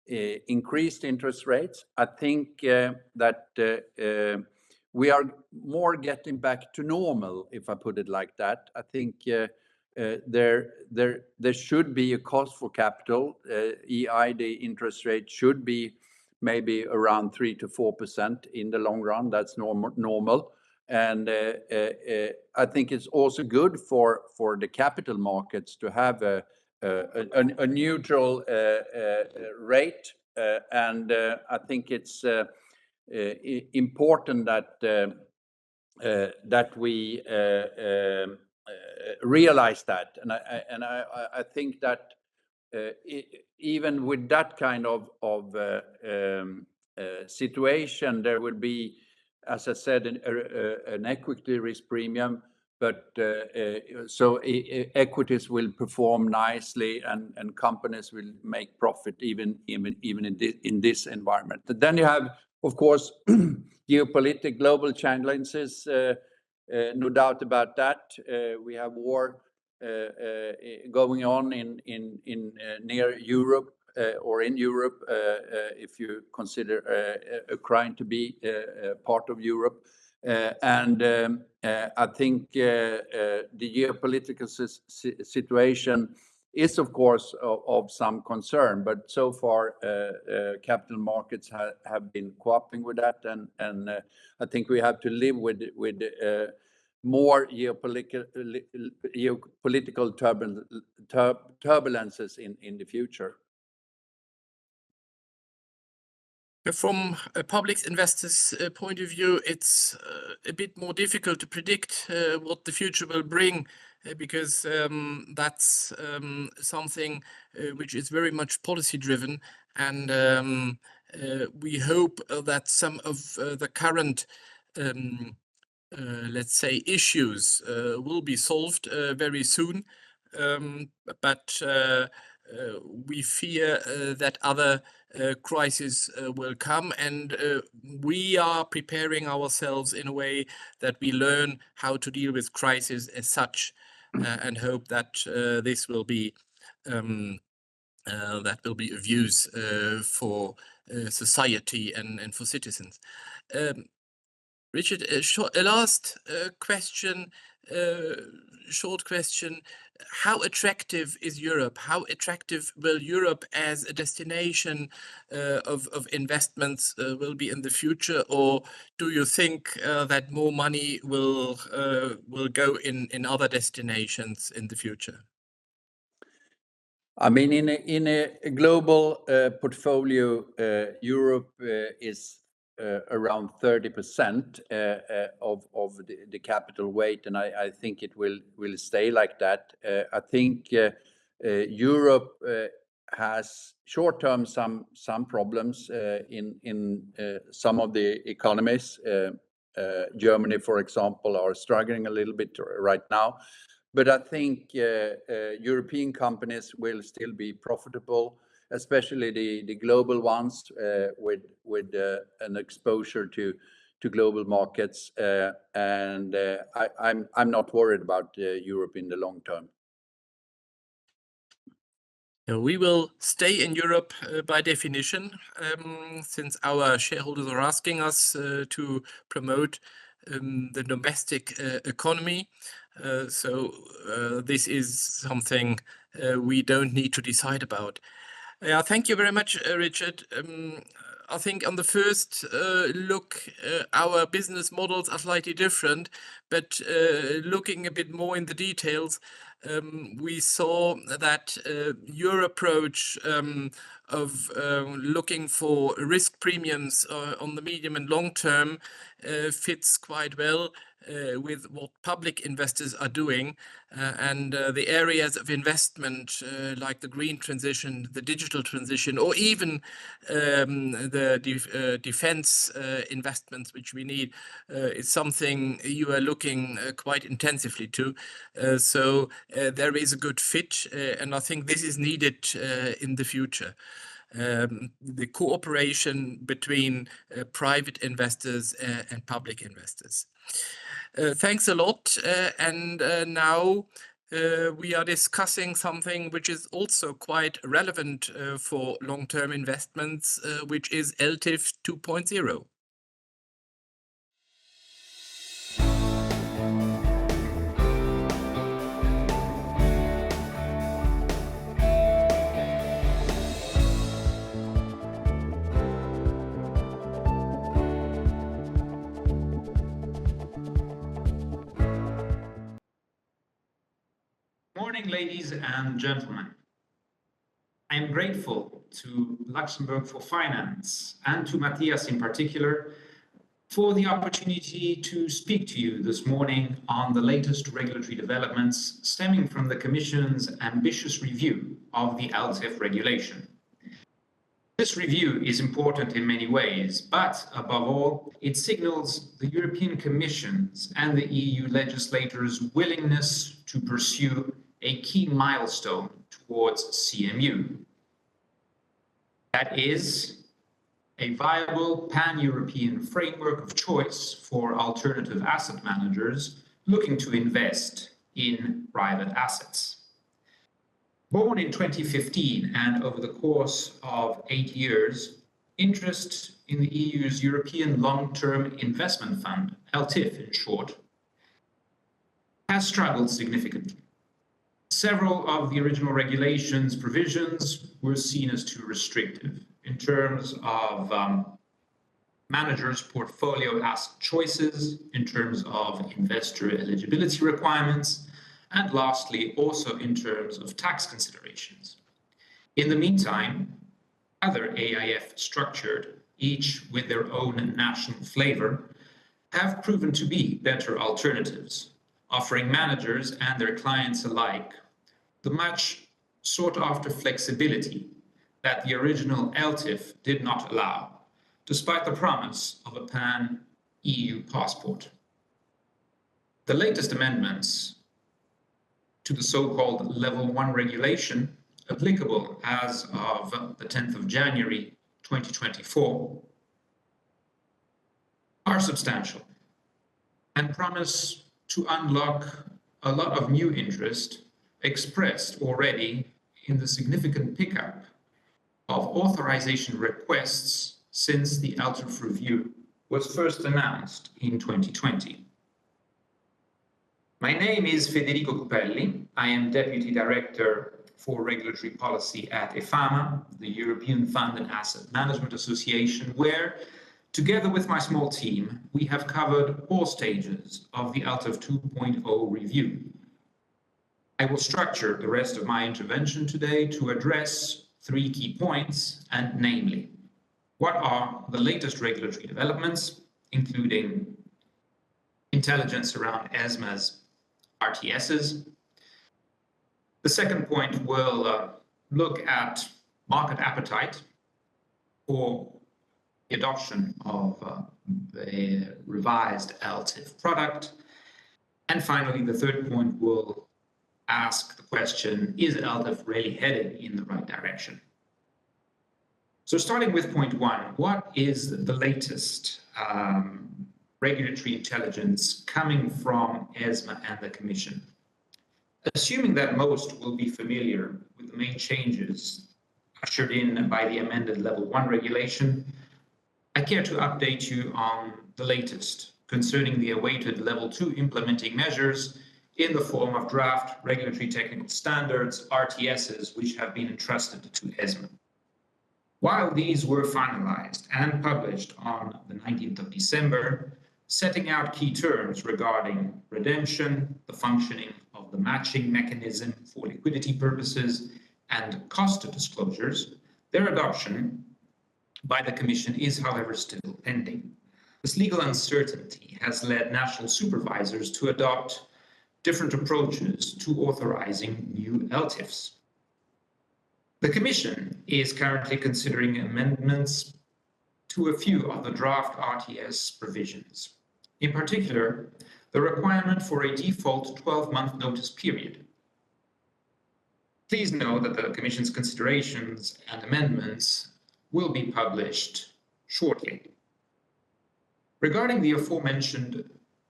increased interest rates. I think that we are more getting back to normal, if I put it like that. I think there should be a cost for capital. The interest rate should be maybe around 3 to 4% in the long run. That's normal. And I think it's also good for the capital markets to have a neutral rate. And I think it's important that we realize that. And I think that even with that kind of situation, there will be, as I said, an equity risk premium, but so equities will perform nicely and companies will make profit even in this environment. Then you have, of course, geopolitical global challenges, no doubt about that. We have war going on in near Europe or in Europe, if you consider Ukraine to be part of Europe. And I think the geopolitical situation is, of course, of some concern, but so far capital markets have been coping with that, and I think we have to live with more geopolitical turbulences in the future. From a public investor's point of view, it's a bit more difficult to predict what the future will bring, because that's something which is very much policy driven, and we hope that some of the current let's say issues will be solved very soon, but we fear that other crises will come, and we are preparing ourselves in a way that we learn how to deal with crises as such, and hope that this will be of use for society and for citizens. Richard, a last question, short question. How attractive is Europe? How attractive will Europe as a destination of investments will be in the future? Or do you think that more money will go in other destinations in the future? I mean, in a global portfolio, Europe is around 30% of the capital weight, and I think it will stay like that. I think Europe has short-term some problems in some of the economies. Germany, for example, are struggling a little bit right now, but I think European companies will still be profitable, especially the global ones with an exposure to global markets, and I'm not worried about Europe in the long term. We will stay in Europe by definition, since our shareholders are asking us to promote the domestic economy. So this is something we don't need to decide about. Thank you very much, Richard. I think on the first look, our business models are slightly different, but looking a bit more in the details, we saw that your approach of looking for risk premiums on the medium and long term fits quite well with what public investors are doing, and the areas of investment like the green transition, the digital transition, or even the defense investments which we need is something you are looking quite intensively to. So there is a good fit, and I think this is needed in the future. The cooperation between private investors and public investors. Thanks a lot. And now we are discussing something which is also quite relevant for long-term investments, which is LTIF 2.0. morning, ladies and gentlemen. I am grateful to Luxembourg for Finance and to Matias in particular for the opportunity to speak to you this morning on the latest regulatory developments stemming from the Commission's ambitious review of the LTIF regulation. This review is important in many ways, but above all, it signals the European Commission's and the EU legislators' willingness to pursue a key milestone towards CMU. That is, a viable pan-European framework of choice for alternative asset managers looking to invest in private assets. Born in 2015 and over the course of 8 years, interest in the EU's European Long-Term Investment Fund, LTIF in short, has struggled significantly. Several of the original regulations provisions were seen as too restrictive in terms of managers' portfolio asset choices, in terms of investor eligibility requirements, and lastly, also in terms of tax considerations. In the meantime, other AIF structured, each with their own national flavor, have proven to be better alternatives, offering managers and their clients alike the much sought-after flexibility that the original LTIF did not allow, despite the promise of a pan-EU passport. The latest amendments to the so-called Level 1 regulation, applicable as of the 10th of January 2024, are substantial and promise to unlock a lot of new interest expressed already in the significant pickup of authorization requests since the LTIF review was first announced in 2020. My name is Federico Cupelli. I am Deputy Director for Regulatory Policy at EFEMA, the European Fund and Asset Management Association, where, together with my small team, we have covered all stages of the LTIF 2.0 review. I will structure the rest of my intervention today to address 3 key points, and namely, what are the latest regulatory developments, including intelligence around ESMA's RTSs. The second point will look at market appetite for the adoption of the revised LTIF product. And finally, the third point will ask the question, is LTIF really headed in the right direction? So starting with point 1, what is the latest regulatory intelligence coming from ESMA and the Commission? Assuming that most will be familiar with the main changes ushered in by the amended Level 1 regulation, I care to update you on the latest concerning the awaited Level 2 implementing measures in the form of draft regulatory technical standards, RTSs, which have been entrusted to ESMA. While these were finalized and published on the 19th of December, setting out key terms regarding redemption, the functioning of the matching mechanism for liquidity purposes, and cost disclosures, their adoption by the Commission is, however, still pending. This legal uncertainty has led national supervisors to adopt different approaches to authorizing new LTIFs. The Commission is currently considering amendments to a few of the draft RTS provisions. In particular, the requirement for a default 12-month notice period. Please know that the Commission's considerations and amendments will be published shortly. Regarding the aforementioned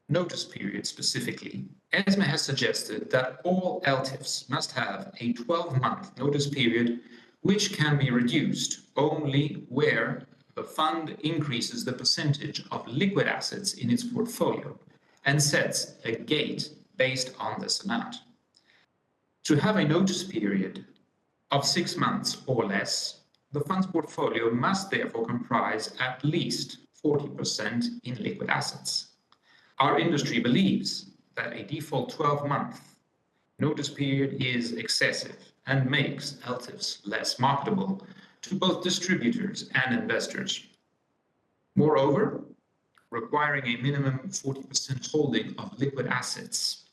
notice period specifically, ESMA has suggested that all LTIFs must have a 12-month notice period, which can be reduced only where the fund increases the percentage of liquid assets in its portfolio and sets a gate based on this amount. To have a notice period of 6 months or less, the fund's portfolio must therefore comprise at least 40% in liquid assets. Our industry believes that a default 12-month Notice period is excessive and makes LTIFs less marketable to both distributors and investors. Moreover, requiring a minimum 40% holding of liquid assets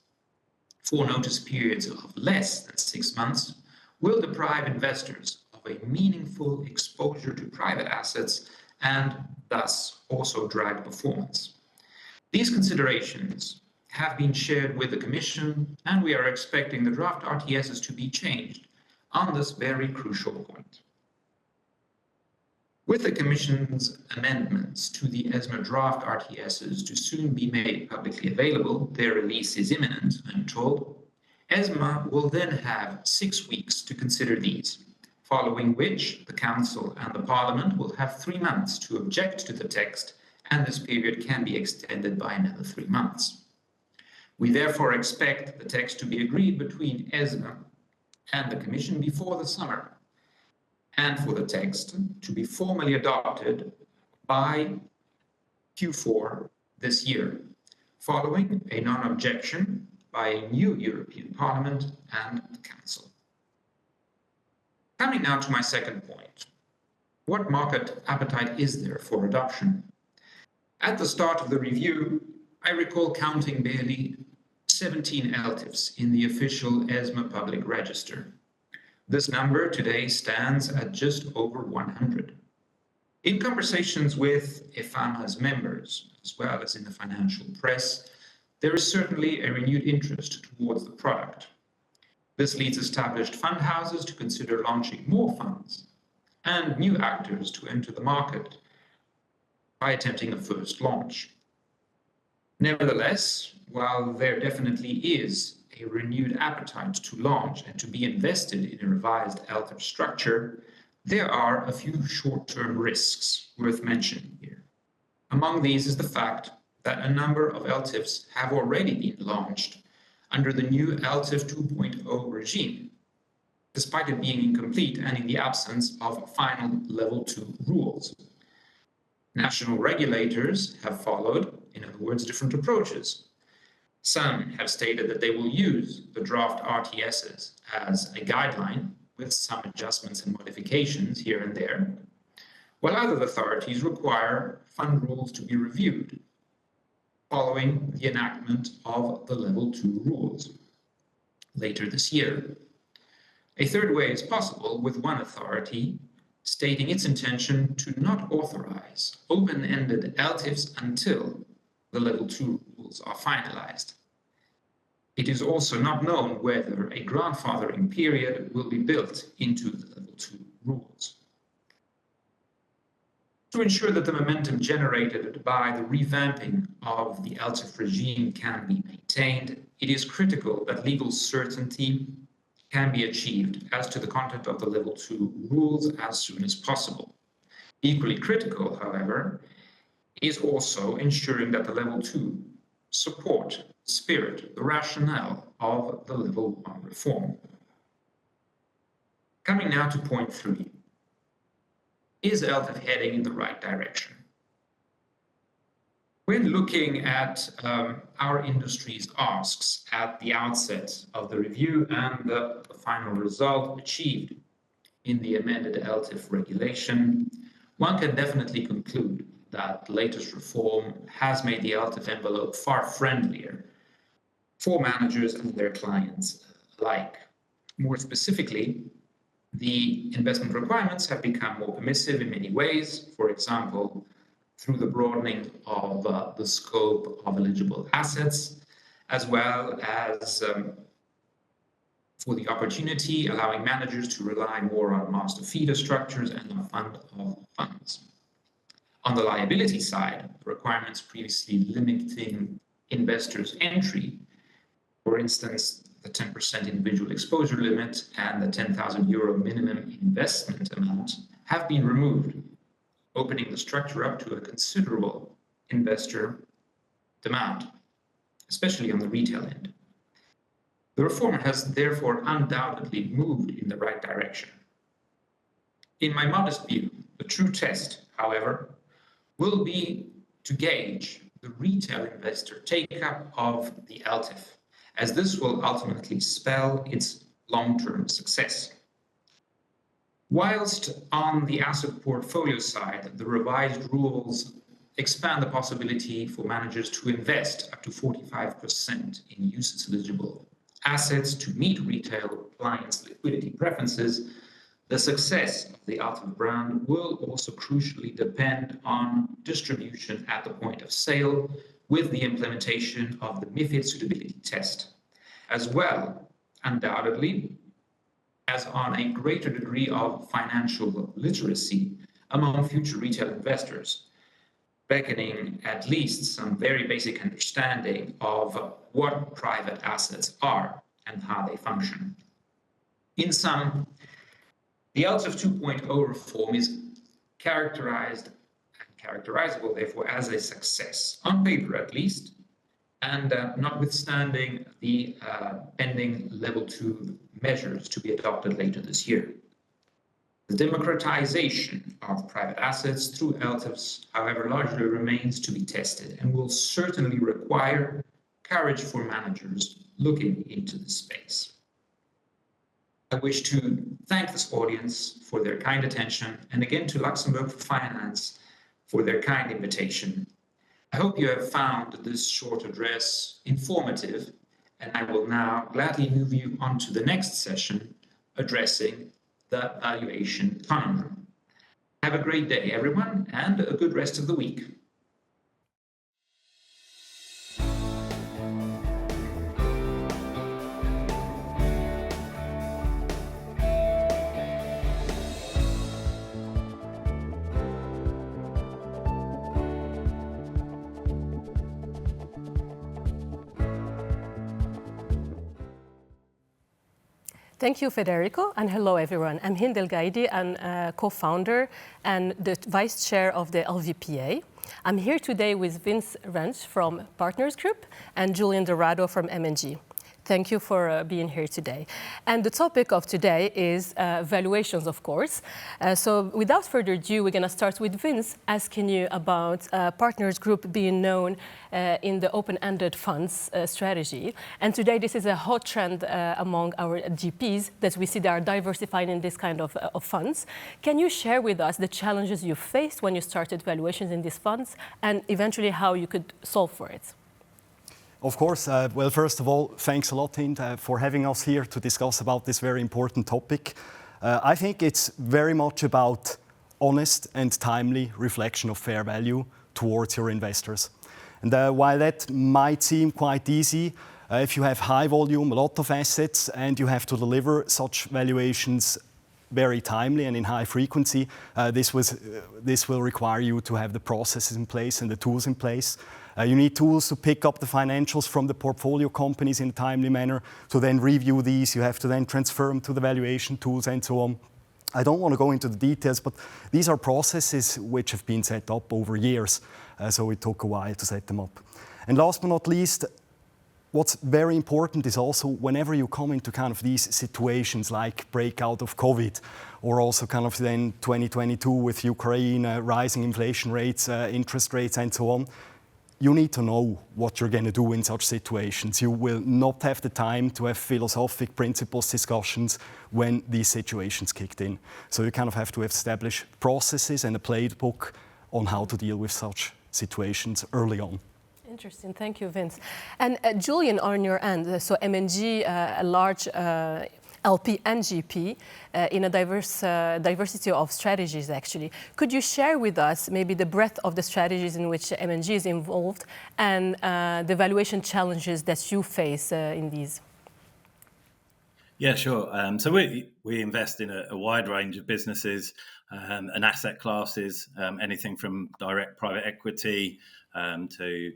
for notice periods of less than 6 months will deprive investors of a meaningful exposure to private assets and thus also drag performance. These considerations have been shared with the Commission, and we are expecting the draft RTSs to be changed on this very crucial point. With the Commission's amendments to the ESMA draft RTSs to soon be made publicly available, their release is imminent, I'm told, ESMA will then have 6 weeks to consider these, following which the Council and the Parliament will have 3 months to object to the text, and this period can be extended by another 3 months. We therefore expect the text to be agreed between ESMA and the Commission before the summer, and for the text to be formally adopted by Q4 this year, following a non-objection by a new European Parliament and the Council. Coming now to my second point. What market appetite is there for adoption? At the start of the review, I recall counting barely 17 LTIFs in the official ESMA public register. This number today stands at just over 100. In conversations with EFEMA's members, as well as in the financial press, there is certainly a renewed interest towards the product. This leads established fund houses to consider launching more funds and new actors to enter the market by attempting a first launch. Nevertheless, while there definitely is a renewed appetite to launch and to be invested in a revised LTIF structure, there are a few short-term risks worth mentioning here. Among these is the fact that a number of LTIFs have already been launched under the new LTIF 2.0 regime, despite it being incomplete and in the absence of final level 2 rules. National regulators have followed, in other words, different approaches. Some have stated that they will use the draft RTSs as a guideline with some adjustments and modifications here and there, while other authorities require fund rules to be reviewed following the enactment of the Level 2 rules later this year. A third way is possible, with one authority stating its intention to not authorize open-ended LTIFs until the Level 2 rules are finalized. It is also not known whether a grandfathering period will be built into the Level 2 rules. To ensure that the momentum generated by the revamping of the LTIF regime can be maintained, it is critical that legal certainty can be achieved as to the content of the Level 2 rules as soon as possible. Equally critical, however, is also ensuring that the Level 2 support the spirit, the rationale of the Level 1 reform. Coming now to point 3. Is LTIF heading in the right direction? When looking at our industry's asks at the outset of the review and the final result achieved in the amended LTIF regulation, one can definitely conclude that the latest reform has made the LTIF envelope far friendlier for managers and their clients alike. More specifically, the investment requirements have become more permissive in many ways, for example, through the broadening of the scope of eligible assets, as well as for the opportunity allowing managers to rely more on master feeder structures and on fund of funds. On the liability side, requirements previously limiting investors' entry, for instance, the 10% individual exposure limit and the €10,000 minimum investment amount, have been removed, opening the structure up to a considerable investor demand, especially on the retail end. The reform has therefore undoubtedly moved in the right direction. In my modest view, the true test, however, will be to gauge the retail investor take-up of the LTIF, as this will ultimately spell its long-term success. Whilst on the asset portfolio side, the revised rules expand the possibility for managers to invest up to 45% in UCITS-eligible assets to meet retail clients' liquidity preferences, the success of the Altiv brand will also crucially depend on distribution at the point of sale with the implementation of the MiFID suitability test, as well, undoubtedly, as on a greater degree of financial literacy among future retail investors, beckoning at least some very basic understanding of what private assets are and how they function. In sum, the Altiv 2.0 reform is characterizable, therefore, as a success, on paper at least, and notwithstanding the pending level 2 measures to be adopted later this year. The democratization of private assets through LTIFs, however, largely remains to be tested and will certainly require courage for managers looking into this space. I wish to thank this audience for their kind attention, and again to Luxembourg Finance for their kind invitation. I hope you have found this short address informative, and I will now gladly move you on to the next session addressing the valuation conundrum. Have a great day, everyone, and a good rest of the week. Thank you, Federico, and hello, everyone. I'm Hind Gaidi, and co-founder and the vice chair of the LVPA. I'm here today with Rentsch from Partners Group and Julian Dorado from M&G. Thank you for being here today. And the topic of today is valuations, of course. So without further ado, we're going to start with Vince, asking you about Partners Group being known in the open-ended funds strategy. And today, this is a hot trend among our GPs that we see they are diversifying in this kind of funds. Can you share with us the challenges you faced when you started valuations in these funds and eventually how you could solve for it? Of course. Well, first of all, thanks a lot, Hind, for having us here to discuss about this very important topic. I think it's very much about honest and timely reflection of fair value towards your investors. And while that might seem quite easy, if you have high volume, a lot of assets, and you have to deliver such valuations very timely and in high frequency, this will require you to have the processes in place and the tools in place. You need tools to pick up the financials from the portfolio companies in a timely manner, to then review these. You have to then transfer them to the valuation tools and so on. I don't want to go into the details, but these are processes which have been set up over years, so it took a while to set them up. And last but not least, what's very important is also whenever you come into kind of these situations like breakout of COVID, or also kind of then 2022 with Ukraine, rising inflation rates, interest rates and so on, you need to know what you're going to do in such situations. You will not have the time to have philosophic principles discussions when these situations kicked in. So you kind of have to establish processes and a playbook on how to deal with such situations early on. Interesting, thank you, Vince. And Julian, on your end, so M&G, a large LP and GP in a diversity of strategies, actually. Could you share with us maybe the breadth of the strategies in which M&G is involved and the valuation challenges that you face in these? Yeah, sure. So we invest in a wide range of businesses and asset classes, anything from direct private equity to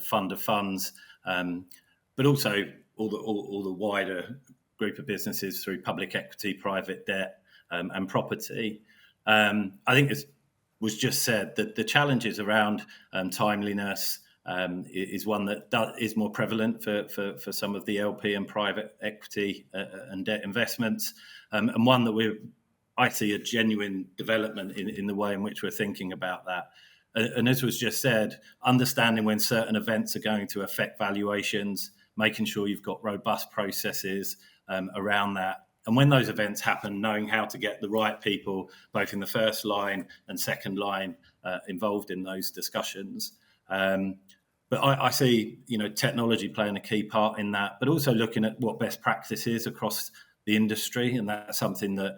fund of funds, but also all the wider group of businesses through public equity, private debt, and property. I think it was just said that the challenges around timeliness is one that is more prevalent for some of the LP and private equity and debt investments, and one that I see a genuine development in the way in which we're thinking about that. And as was just said, understanding when certain events are going to affect valuations, making sure you've got robust processes around that. And when those events happen, knowing how to get the right people, both in the first line and second line, involved in those discussions. But I see, technology playing a key part in that, but also looking at what best practice is across the industry. And that's something that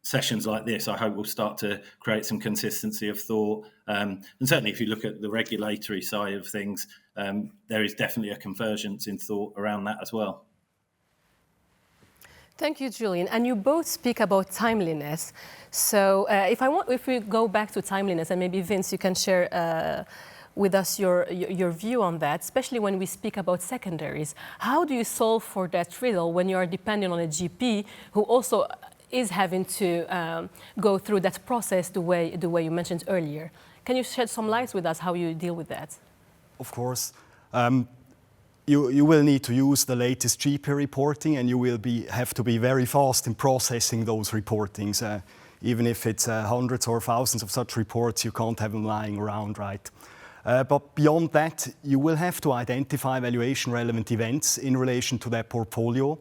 sessions like this, I hope, will start to create some consistency of thought. And certainly if you look at the regulatory side of things, there is definitely a convergence in thought around that as well. Thank you, Julian. And you both speak about timeliness. So if we go back to timeliness, and maybe Vince, you can share with us your view on that, especially when we speak about secondaries. How do you solve for that riddle when you are dependent on a GP who also is having to go through that process the way you mentioned earlier? Can you shed some light with us how you deal with that? Of course. You will need to use the latest GP reporting, and you will have to be very fast in processing those reportings. Even if it's hundreds or thousands of such reports, you can't have them lying around, right? But beyond that, you will have to identify valuation relevant events in relation to that portfolio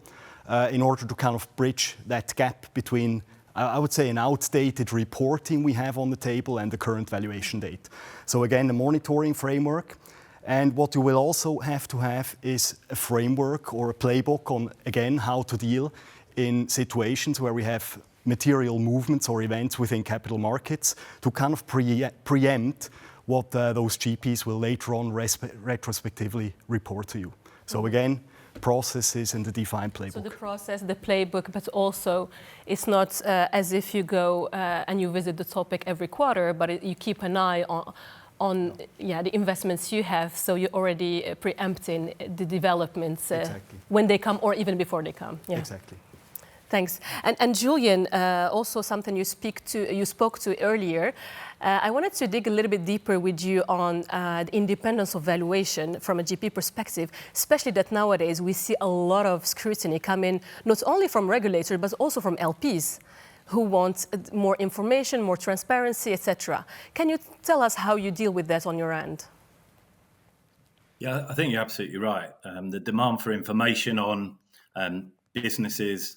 in order to kind of bridge that gap between, I would say, an outdated reporting we have on the table and the current valuation date. So again, a monitoring framework. And what you will also have to have is a framework or a playbook on, again, how to deal in situations where we have material movements or events within capital markets to kind of preempt what those GPs will later on retrospectively report to you. So again, processes and the defined playbook. So the process, the playbook, but also it's not as if you go and you visit the topic every quarter, but you keep an eye on the investments you have, so you're already preempting the developments exactly. When they come or even before they come. Yeah. Exactly. Thanks. And Julian, also something you spoke to earlier. I wanted to dig a little bit deeper with you on the independence of valuation from a GP perspective, especially that nowadays we see a lot of scrutiny coming not only from regulators but also from LPs who want more information, more transparency, etc. Can you tell us how you deal with that on your end? Yeah, I think you're absolutely right. The demand for information on businesses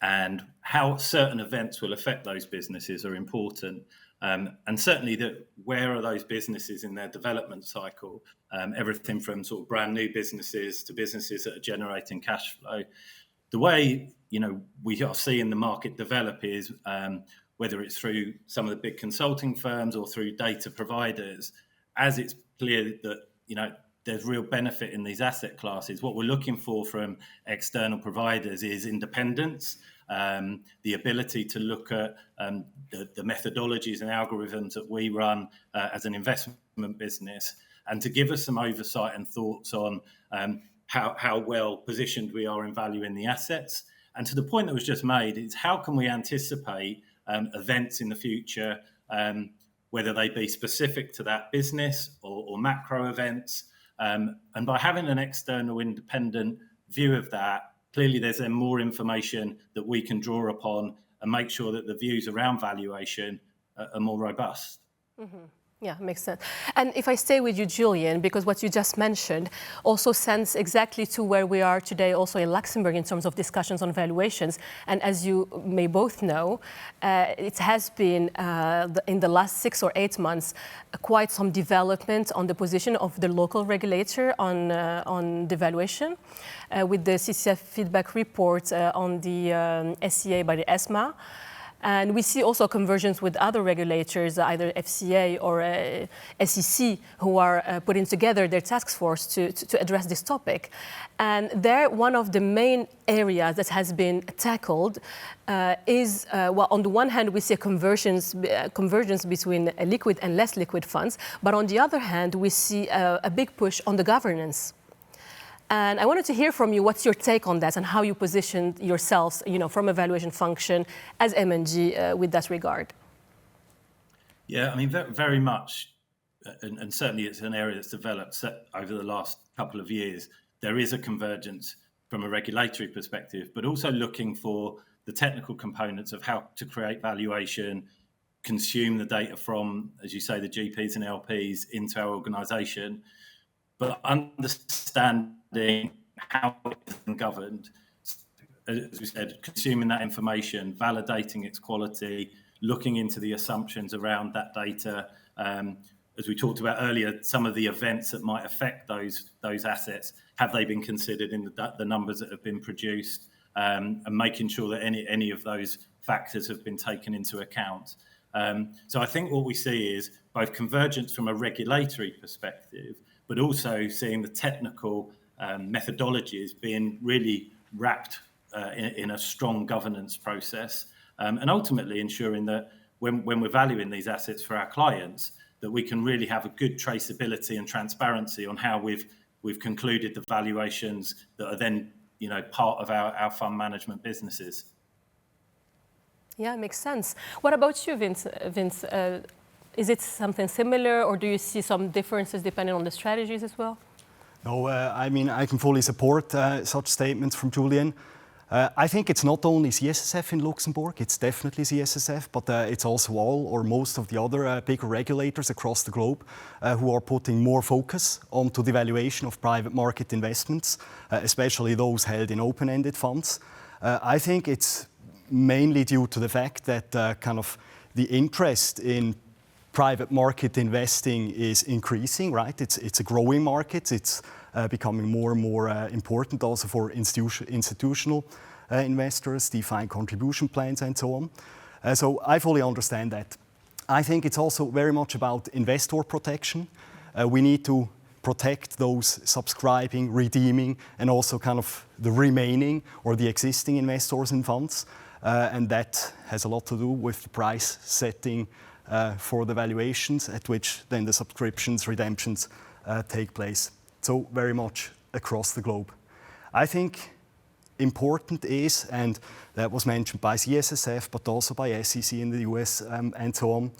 and how certain events will affect those businesses are important. And certainly where are those businesses in their development cycle? Everything from sort of brand new businesses to businesses that are generating cash flow. The way we are seeing the market develop is whether it's through some of the big consulting firms or through data providers, as it's clear that there's real benefit in these asset classes. What we're looking for from external providers is independence, the ability to look at the methodologies and algorithms that we run as an investment business, and to give us some oversight and thoughts on how well positioned we are in valuing the assets. And to the point that was just made, is how can we anticipate events in the future, whether they be specific to that business or macro events. And by having an external independent view of that, clearly there's then more information that we can draw upon and make sure that the views around valuation are more robust. Mm-hmm. Yeah, makes sense. And if I stay with you, Julian, because what you just mentioned also sends exactly to where we are today also in Luxembourg in terms of discussions on valuations. And as you may both know, it has been in the last 6 or 8 months quite some development on the position of the local regulator on the valuation with the CCF feedback report on the SCA by the ESMA. And we see also convergence with other regulators, either FCA or SEC, who are putting together their task force to address this topic. And there, one of the main areas that has been tackled is, well, on the one hand, we see a convergence between liquid and less liquid funds, but on the other hand, we see a big push on the governance. And I wanted to hear from you what's your take on that and how you positioned yourselves, from a valuation function as M&G with that regard. Yeah, I mean, very much, and certainly it's an area that's developed over the last couple of years. There is a convergence from a regulatory perspective, but also looking for the technical components of how to create valuation, consume the data from, as you say, the GPs and LPs into our organisation. but understanding how it's governed. As we said, consuming that information, validating its quality, looking into the assumptions around that data. As we talked about earlier, some of the events that might affect those assets, have they been considered in the numbers that have been produced, and making sure that any of those factors have been taken into account. So I think what we see is both convergence from a regulatory perspective, but also seeing the technical methodologies being really wrapped in a strong governance process, and ultimately ensuring that when we're valuing these assets for our clients, that we can really have a good traceability and transparency on how we've concluded the valuations that are then, you know, part of our fund management businesses. Yeah, it makes sense. What about you, Vince? Is it something similar, or do you see some differences depending on the strategies as well? No, I mean, I can fully support such statements from Julian. I think it's not only CSSF in Luxembourg, it's definitely CSSF, but it's also all or most of the other bigger regulators across the globe who are putting more focus onto the valuation of private market investments, especially those held in open-ended funds. I think it's mainly due to the fact that kind of the interest in private market investing is increasing, right? It's a growing market. It's becoming more and more important also for institutional investors, defined contribution plans and so on. So I fully understand that. I think it's also very much about investor protection. We need to protect those subscribing, redeeming, and also kind of the remaining or the existing investors in funds. And that has a lot to do with the price setting for the valuations at which then the subscriptions, redemptions take place. So very much across the globe. I think important is, and that was mentioned by CSSF, but also by SEC in the US and so on,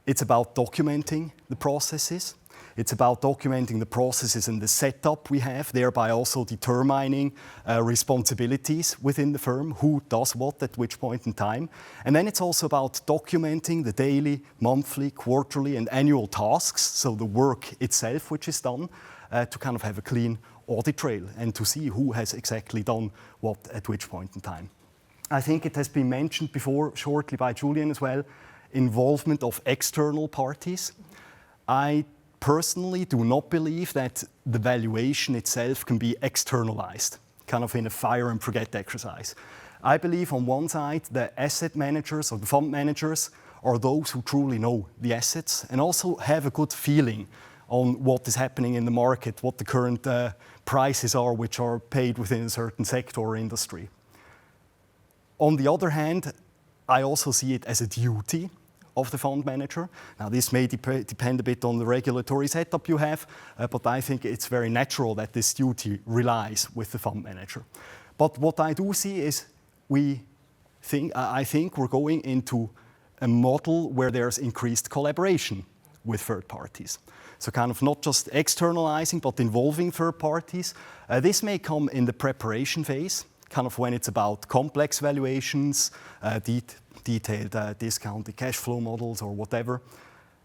it's about documenting the processes. It's about documenting the processes and the setup we have, thereby also determining responsibilities within the firm, who does what at which point in time. And then it's also about documenting the daily, monthly, quarterly, and annual tasks, so the work itself which is done, to kind of have a clean audit trail and to see who has exactly done what at which point in time. I think it has been mentioned before, shortly by Julian as well, involvement of external parties. I personally do not believe that the valuation itself can be externalized, kind of in a fire and forget exercise. I believe on one side, the asset managers or the fund managers are those who truly know the assets and also have a good feeling on what is happening in the market, what the current prices are which are paid within a certain sector or industry. On the other hand, I also see it as a duty of the fund manager. Now, this may depend a bit on the regulatory setup you have, but I think it's very natural that this duty relies with the fund manager. But what I do see is I think we're going into a model where there's increased collaboration with third parties. So kind of not just externalizing, but involving third parties. This may come in the preparation phase, kind of when it's about complex valuations, detailed discounted cash flow models or whatever.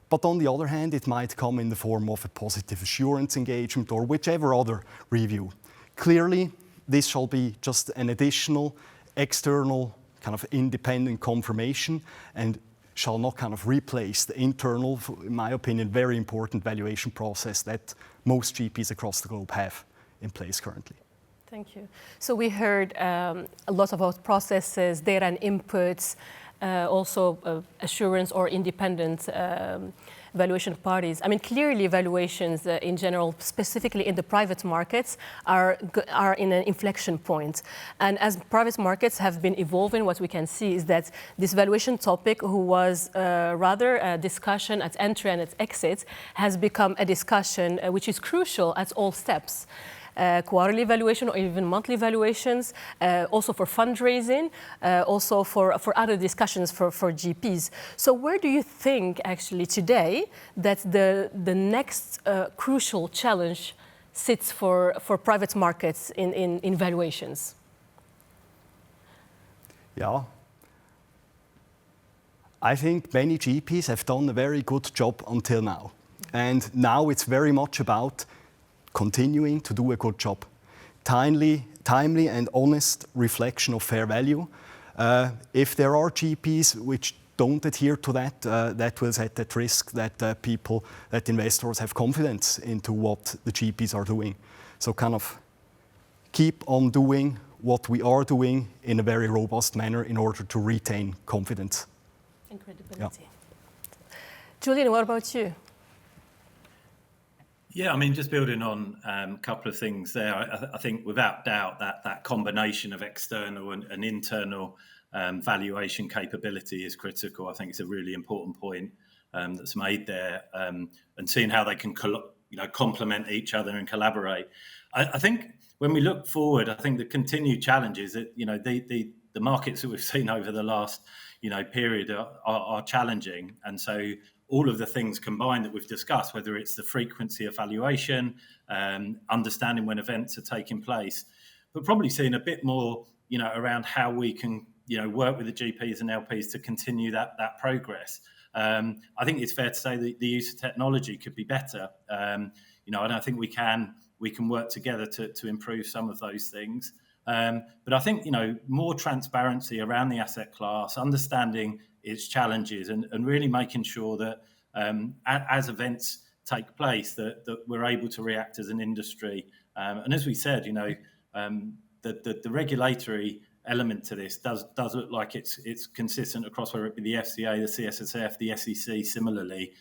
But on the other hand, it might come in the form of a positive assurance engagement or whichever other review. Clearly, this shall be just an additional external kind of independent confirmation and shall not kind of replace the internal, in my opinion, very important valuation process that most GPs across the globe have in place currently. Thank you. So we heard a lot about processes, data and inputs, also assurance or independent valuation parties. I mean, clearly valuations in general, specifically in the private markets, are in an inflection point. And as private markets have been evolving, what we can see is that this valuation topic, who was rather a discussion at entry and at exit, has become a discussion which is crucial at all steps. Quarterly valuation or even monthly valuations, also for fundraising, also for other discussions for GPs. So where do you think actually today that the next crucial challenge sits for private markets in valuations? Yeah. I think many GPs have done a very good job until now. And now it's very much about continuing to do a good job. Timely and honest reflection of fair value. If there are GPs which don't adhere to that, that will set at risk that investors have confidence into what the GPs are doing. So kind of keep on doing what we are doing in a very robust manner in order to retain confidence. Incredibility. Yeah. Julian, what about you? Yeah, I mean, just building on a couple of things there, I think without doubt that combination of external and internal valuation capability is critical. I think it's a really important point that's made there, and seeing how they can complement each other and collaborate. I think when we look forward, I think the continued challenges that the markets that we've seen over the last period are challenging, and so all of the things combined that we've discussed, whether it's the frequency of valuation, understanding when events are taking place, but probably seeing a bit more, around how we can, work with the GPs and LPs to continue that progress. I think it's fair to say that the use of technology could be better. And I think we can work together to improve some of those things. But I think, more transparency around the asset class, understanding its challenges, and really making sure that as events take place, that we're able to react as an industry. And as we said, the regulatory element to this does look like it's consistent across, whether it be the FCA, the CSSF, the SEC similarly.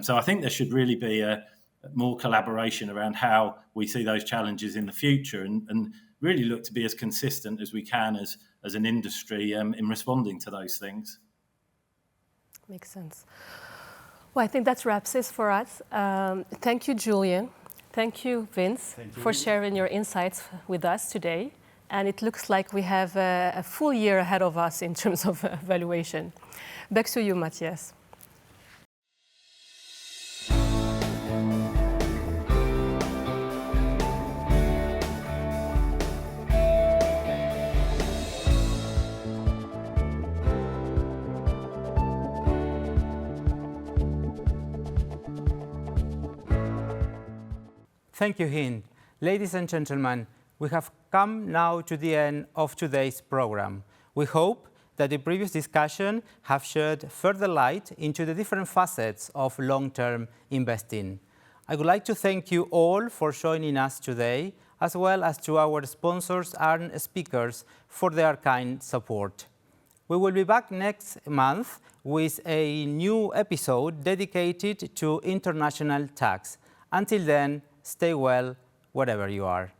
So I think there should really be more collaboration around how we see those challenges in the future, and really look to be as consistent as we can as an industry in responding to those things. Makes sense. Well, I think that wraps it for us. Thank you, Julian. Thank you, Vince, for sharing your insights with us today. And it looks like we have a full year ahead of us in terms of valuation. Back to you, Matias. Thank you, Hind. Ladies and gentlemen, we have come now to the end of today's program. We hope that the previous discussion have shed further light into the different facets of long-term investing. I would like to thank you all for joining us today, as well as to our sponsors and speakers for their kind support. We will be back next month with a new episode dedicated to international tax. Until then, stay well wherever you are.